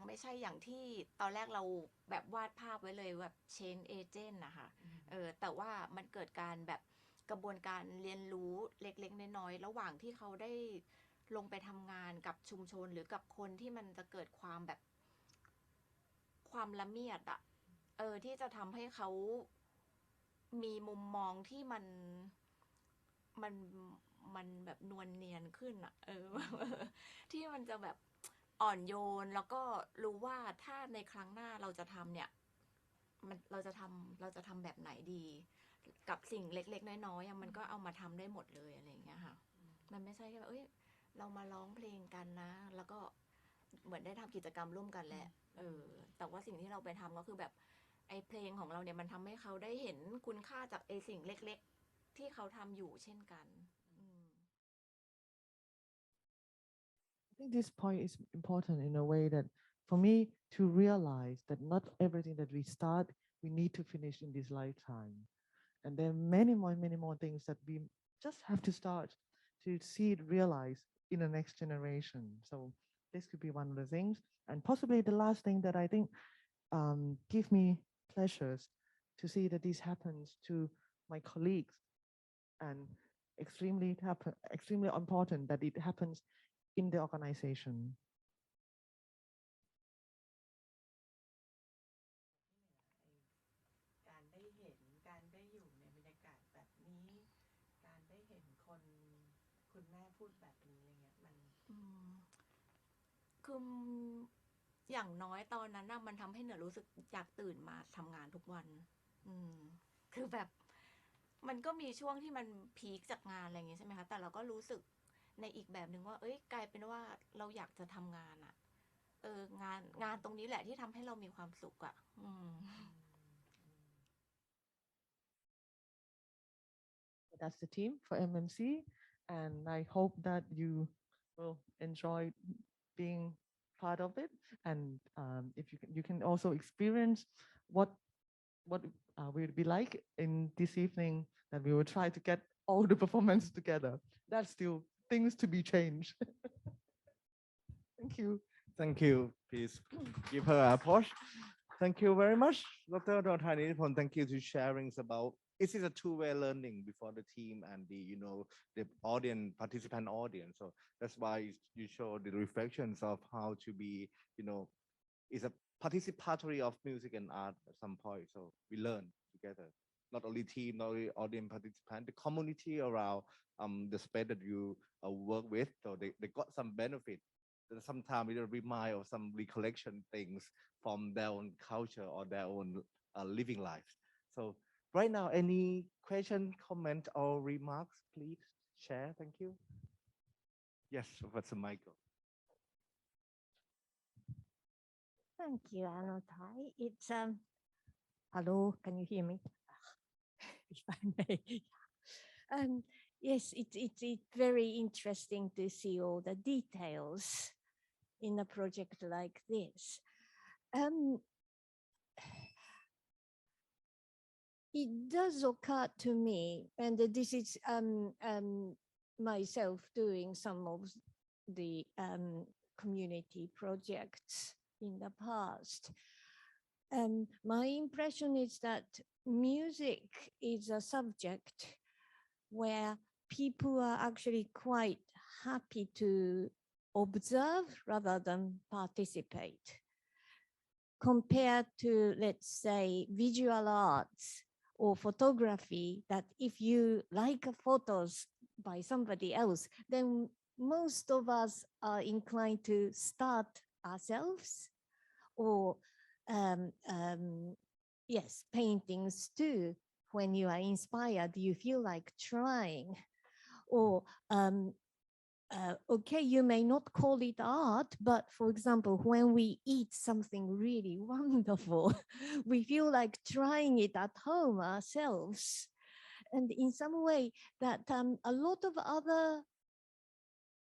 ย่างที่ตอนแรกเราแบบวาดภาพไว้เลยแบบ change agent นะคะแต่ว่ามันเกิดการแบบกระบวนการเรียนรู้เล็กๆน้อยๆระหว่างที่เขาได้ลงไปทำงานกับชุมชนหรือกับคนที่มันจะเกิดความแบบความละเมียดอะที่จะทำให้เขามีมุมมองที่มันแบบนวลเนียนขึ้นอะที่มันจะแบบอ่อนโยนแล้วก็รู้ว่าถ้าในครั้งหน้าเราจะทำเนี่ยเราจะทำแบบไหนดีกับสิ่งเล็กๆน้อยๆมันก็เอามาทำได้หมดเลยอะไรอย่างเงี้ยค่ะมันไม่ใช่แค่แบบเรามาร้องเพลงกันนะแล้วก็เหมือนได้ทำกิจกรรมร่วมกันแหละแต่ว่าสิ่งที่เราไปทำก็คือแบบไอ้เพลงของเราเนี่ยมันทำให้เขาได้เห็นคุณค่าจากไอ้สิ่งเล็กๆที่เขาทำอยู่เช่นกัน I think this point is important in a way that for me to realize that not everything that we start, we need to finish in this lifetime. And there are many more things that we just have to start to see it realized in the next generation. So this could be one of the things. And possibly the last thing that I think give me pleasures to see that this happens to my colleagues, and extremely important that it happens in the organization. การได้เห็นการได้อยู่ในบรรยากาศแบบนี้การได้เห็นคนคุณแม่พูดแบบนี้อะไรเงี้ยมันคืออย่างน้อยตอนนั้นน่ะมันทำให้เหนือรู้สึกอยากตื่นมาทำงานทุกวันคือแบบมันก็มีช่วงที่มันพีคจากงานอะไรอย่างเงี้ยใช่ไหมคะแต่เราก็รู้สึกในอีกแบบหนึ่งว่าเอ้ยกลายเป็นว่าเราอยากจะทำงานอ่ะงานตรงนี้แหละที่ทำให้เรามีความสุขอ่ะThat's the team for MMC, and I hope that you will enjoy being part of it. And if you can also experience what will be like in this evening, that we will try to get all the performance together. That's still things to be changed. Thank you. Thank you. Please give her applause. Thank you very much, Dr. Anothai Nitibhon. Thank you to sharing about. This is a two-way learning before the team and the audience, participant audience. So that's why you show the reflections of how to be, it's a participatory of music and art at some point. So we learn together, not only team, not only audience participant, the community around the space that you work with. So they got some benefit. Sometimes it remind of some recollection things from their own culture or their own living lives. So right now, any question, comment, or remarks, please share. Thank you. Yes, Professor Michael. Thank you, Anothai. It's hello, can you hear me? If I may. Yes, it's very interesting to see all the details in a project like this. It does occur to me, and this is myself doing some of the community projects in the past. My impression is that music is a subject where people are actually quite happy to observe rather than participate, compared to, let's say, visual arts or photography, that if you like photos by somebody else, then most of us are inclined to start ourselves, or yes, paintings too. When you are inspired, you feel like trying, or okay, you may not call it art, but for example, when we eat something really wonderful, we feel like trying it at home ourselves. And in some way that a lot of other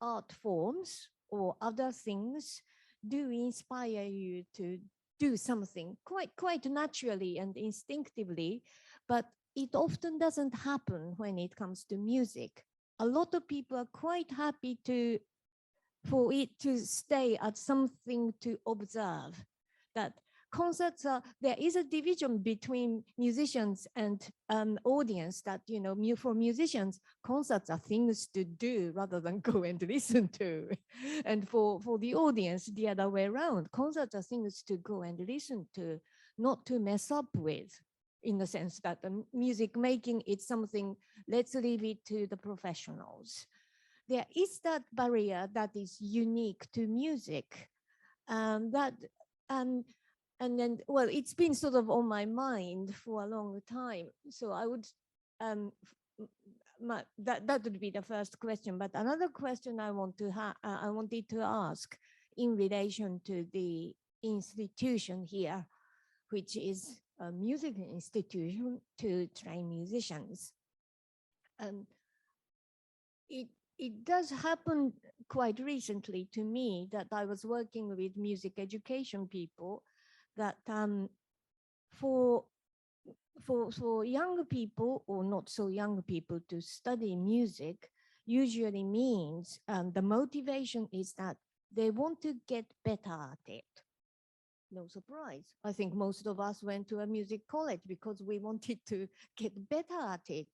art forms or other things do inspire you to do something quite naturally and instinctively, but it often doesn't happen when it comes to music. A lot of people are quite happy for it to stay at something to observe. That concerts are, there is a division between musicians and audience, that, for musicians, concerts are things to do rather than go and listen to. And for the audience, the other way around, concerts are things to go and listen to, not to mess up with, in the sense that the music making is something, let's leave it to the professionals. There is that barrier that is unique to music, and then, well, it's been sort of on my mind for a long time. So I would, that would be the first question. But another question I wanted to ask in relation to the institution here, which is a music institution to train musicians. It does happen quite recently to me that I was working with music education people that for young people or not so young people to study music usually means the motivation is that they want to get better at it. No surprise. I think most of us went to a music college because we wanted to get better at it.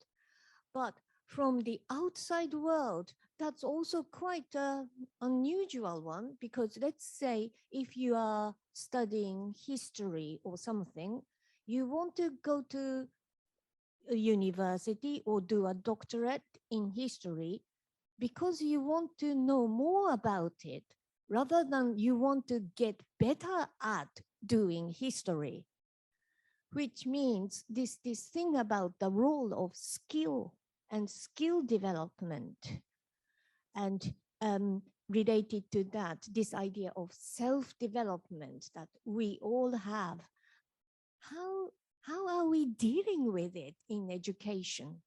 But from the outside world, that's also quite an unusual one, because let's say if you are studying history or something, you want to go to a university or do a doctorate in history because you want to know more about it rather than you want to get better at doing history, which means this thing about the role of skill and skill development, and related to that, this idea of self-development that we all have. How are we dealing with it in education?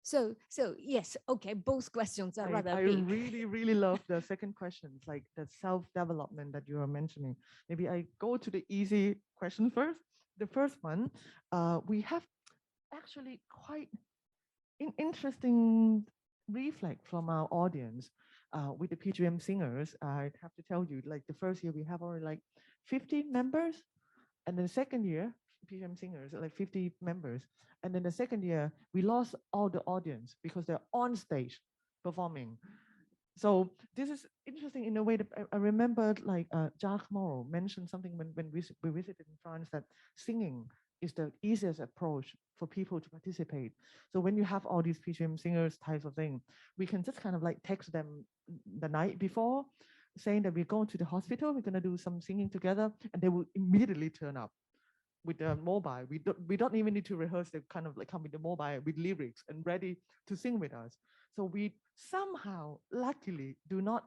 So yes, okay, both questions are rather I big. really love the second question, like the self-development that you are mentioning. Maybe I go to the easy question first. The first one, we have actually quite interesting reflect from our audience with the PGM singers. I have to tell you, like the first year we have already like 50 members, and then the second year PGM singers like 50 members, and then the second year we lost all the audience because they're on stage performing. So this is interesting in a way that I remember like Jacques Moreau mentioned something when we visited in France, that singing is the easiest approach for people to participate. So when you have all these PGM singers types of thing, we can just kind of like text them the night before saying that we're going to the hospital, we're going to do some singing together, and they will immediately turn up with the mobile. We don't even need to rehearse. They kind of like come with the mobile with lyrics and ready to sing with us. So we somehow luckily do not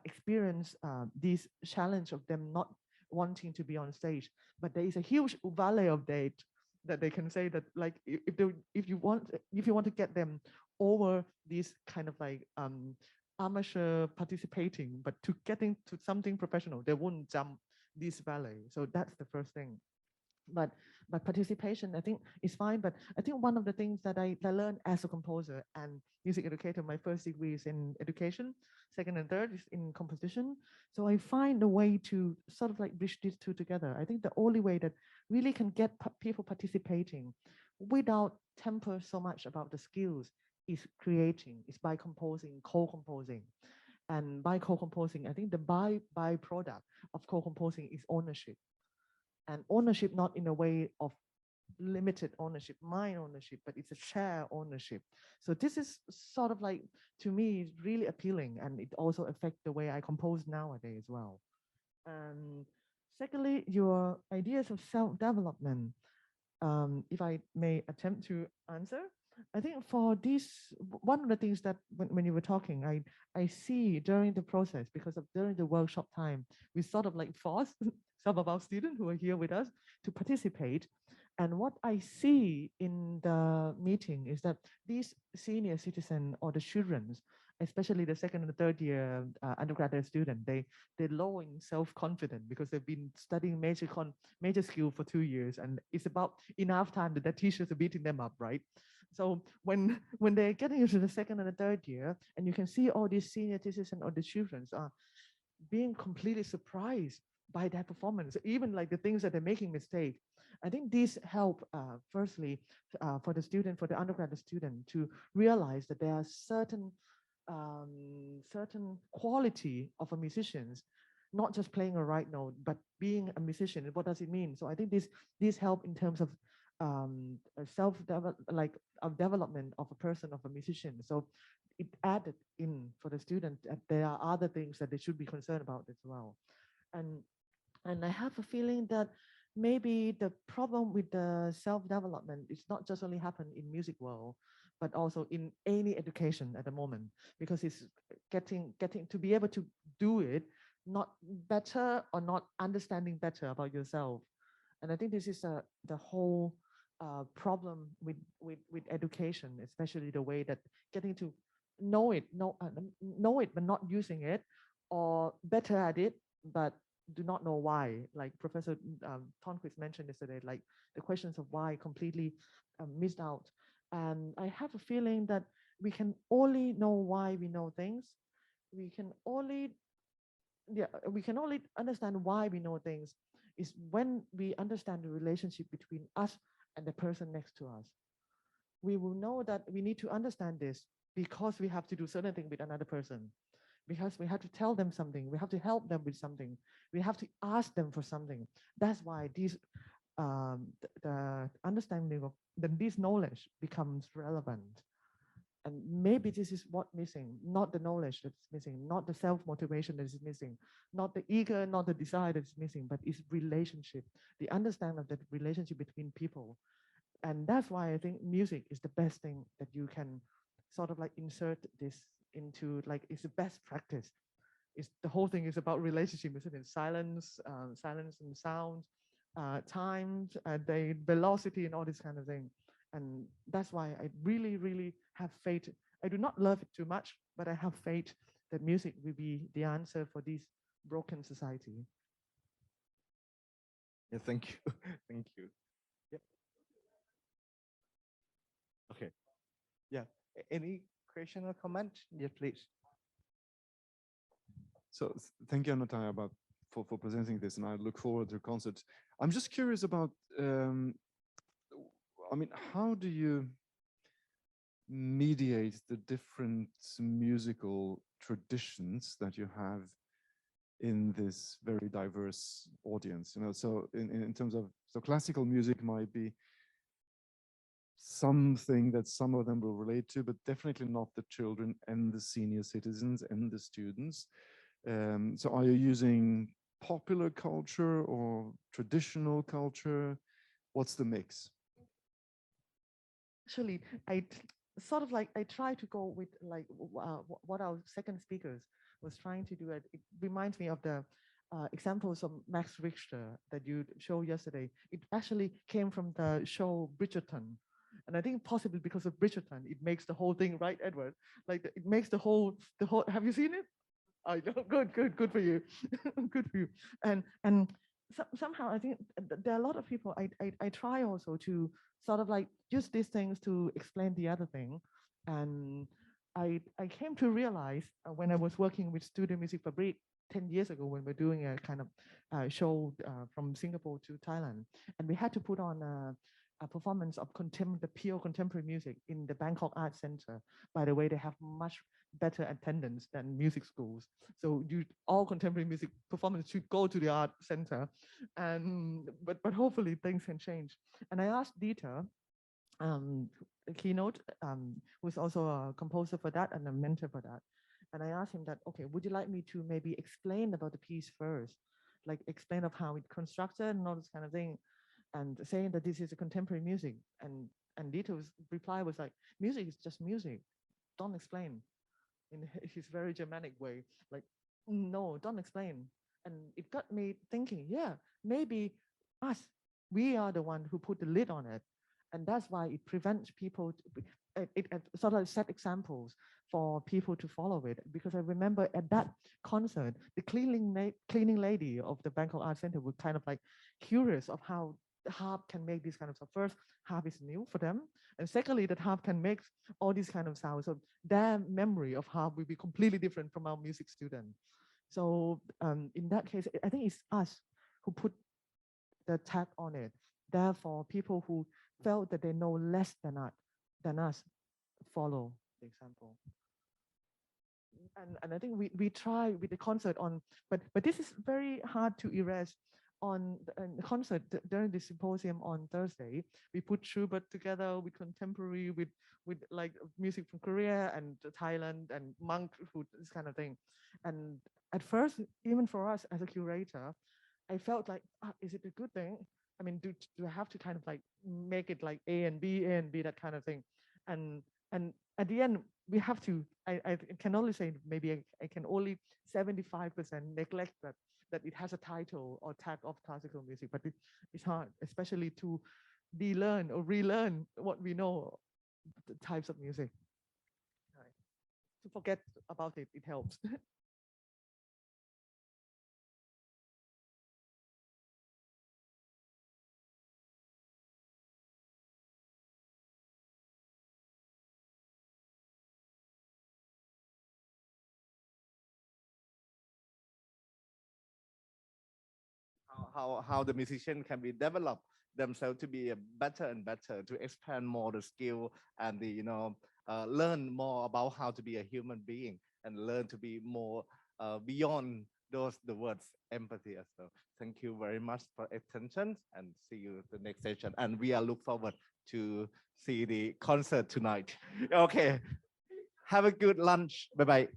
experience this challenge of them not wanting to be on stage. But there is a huge valley of date that they can say that like if you want to get them over this kind of like amateur participating, but to getting to something professional, they won't jump this valley. So that's the first thing. But participation, I think, is fine. But I think one of the things that I learned as a composer and music educator, my first degree is in education, second and third is in composition. So I find a way to sort of like bridge these two together. I think the only way that really can get people participating without temper so much about the skills is creating, is by composing, co-composing. And by co-composing, I think the byproduct of co-composing is ownership. And ownership not in a way of limited ownership, my ownership, but it's a share ownership. So this is sort of like, to me, really appealing, and it also affects the way I compose nowadays as well. Secondly, your ideas of self-development, if I may attempt to answer, I think for this, one of the things that when you were talking, I see during the process, because of during the workshop time, we sort of like forced some of our students who are here with us to participate. And what I see in the meeting is that these senior citizens or the children, especially the second and the third year undergraduate student, they're low in self-confidence because they've been studying major skill for 2 years, and it's about enough time that the teachers are beating them up, right? So when they're getting into the second and the third year, and you can see all these senior citizens or the children are being completely surprised by their performance, even like the things that they're making mistake. I think these help, firstly, for the student, for the undergraduate student, to realize that there are certain quality of a musician, not just playing a right note, but being a musician. What does it mean? So I think this help in terms of development of a person, of a musician. So it added in for the student that there are other things that they should be concerned about as well. And I have a feeling that maybe the problem with the self-development is not just only happen in music world, but also in any education at the moment, because it's getting to be able to do it, not better or not understanding better about yourself. And I think this is the whole problem with education, especially the way that getting to know it, know it, but not using it, or better at it, but do not know why. Like Professor Tonquist mentioned yesterday, like the questions of why completely missed out. And I have a feeling that we can only know why we know things. We can only, we can only understand why we know things is when we understand the relationship between us and the person next to us. We will know that we need to understand this because we have to do certain thing with another person, because we have to tell them something, we have to help them with something, we have to ask them for something. That's why these the understanding of this knowledge becomes relevant. And maybe this is what missing, not the knowledge that's missing, not the self-motivation that is missing, not the ego, not the desire that's missing, but it's relationship, the understanding of the relationship between people. And that's why I think music is the best thing that you can sort of like insert this into, like it's the best practice. It's the whole thing is about relationship, isn't it? Silence, silence and sound, time, the velocity and all this kind of thing. And that's why I really, really have faith. I do not love it too much, but I have faith that music will be the answer for this broken society. Yeah, thank you. Thank you. Yep. Okay. Yeah. Any question or comment? Yeah, please. So thank you, Anothai, for presenting this, and I look forward to concerts. I'm just curious about, I mean, how do you mediate the different musical traditions that you have in this very diverse audience? You know, so in terms of, so classical music might be something that some of them will relate to, but definitely not the children and the senior citizens and the students. So are you using popular culture or traditional culture? What's the mix? Actually, I sort of like, I try to go with like what our second speakers was trying to do. It reminds me of the examples of Max Richter that you showed yesterday. It actually came from the show Bridgerton. And I think possibly because of Bridgerton, it makes the whole thing, right, Edward? Like it makes the whole, have you seen it? I know, good for you, good for you. And somehow I think there are a lot of people. I try also to sort of like use these things to explain the other thing, and I came to realize when I was working with Studio Music Fabric 10 years ago when we're doing a kind of show from Singapore to Thailand, and we had to put on a performance of the pure contemporary music in the Bangkok Arts Center. By the way, they have much better attendance than music schools. So all contemporary music performance should go to the art center. And but hopefully things can change. And I asked Dieter, keynote, who's also a composer for that and a mentor for that. And I asked him that, okay, would you like me to maybe explain about the piece first? Like explain of how it's constructed and all this kind of thing, and saying that this is a contemporary music. And Dieter's reply was like, music is just music. Don't explain. In his very Germanic way, like, no, don't explain. And it got me thinking, yeah, maybe we are the one who put the lid on it. And that's why it prevents people, it sort of set examples for people to follow it. Because I remember at that concert, the cleaning lady of the Bangkok Art Center was kind of like curious of how the harp can make these kind of stuff. First, harp is new for them. And secondly, that harp can make all these kind of sounds. So their memory of harp will be completely different from our music student. So in that case, I think it's us who put the tag on it. Therefore, people who felt that they know less than us follow the example. And I think we try with the concert on, but this is very hard to erase. On the concert during the symposium on Thursday, we put Schubert together with contemporary, with like music from Korea and Thailand and monk food, this kind of thing. And at first, even for us as a curator, I felt like, is it a good thing? I mean, do I have to kind of like make it like A and B, that kind of thing? And at the end, we have to, I can only say maybe I can only 75% neglect that it has a title or tag of classical music, but it's hard, especially to de-learn or relearn what we know, the types of music. to forget about it. It helps. How the musician can be developed themselves to be a better and better, to expand more the skill and the learn more about how to be a human being and learn to be more beyond the words empathy as well. Thank you very much for attention and see you the next session. And we are look forward to see the concert tonight. Okay, have a good lunch. Bye bye.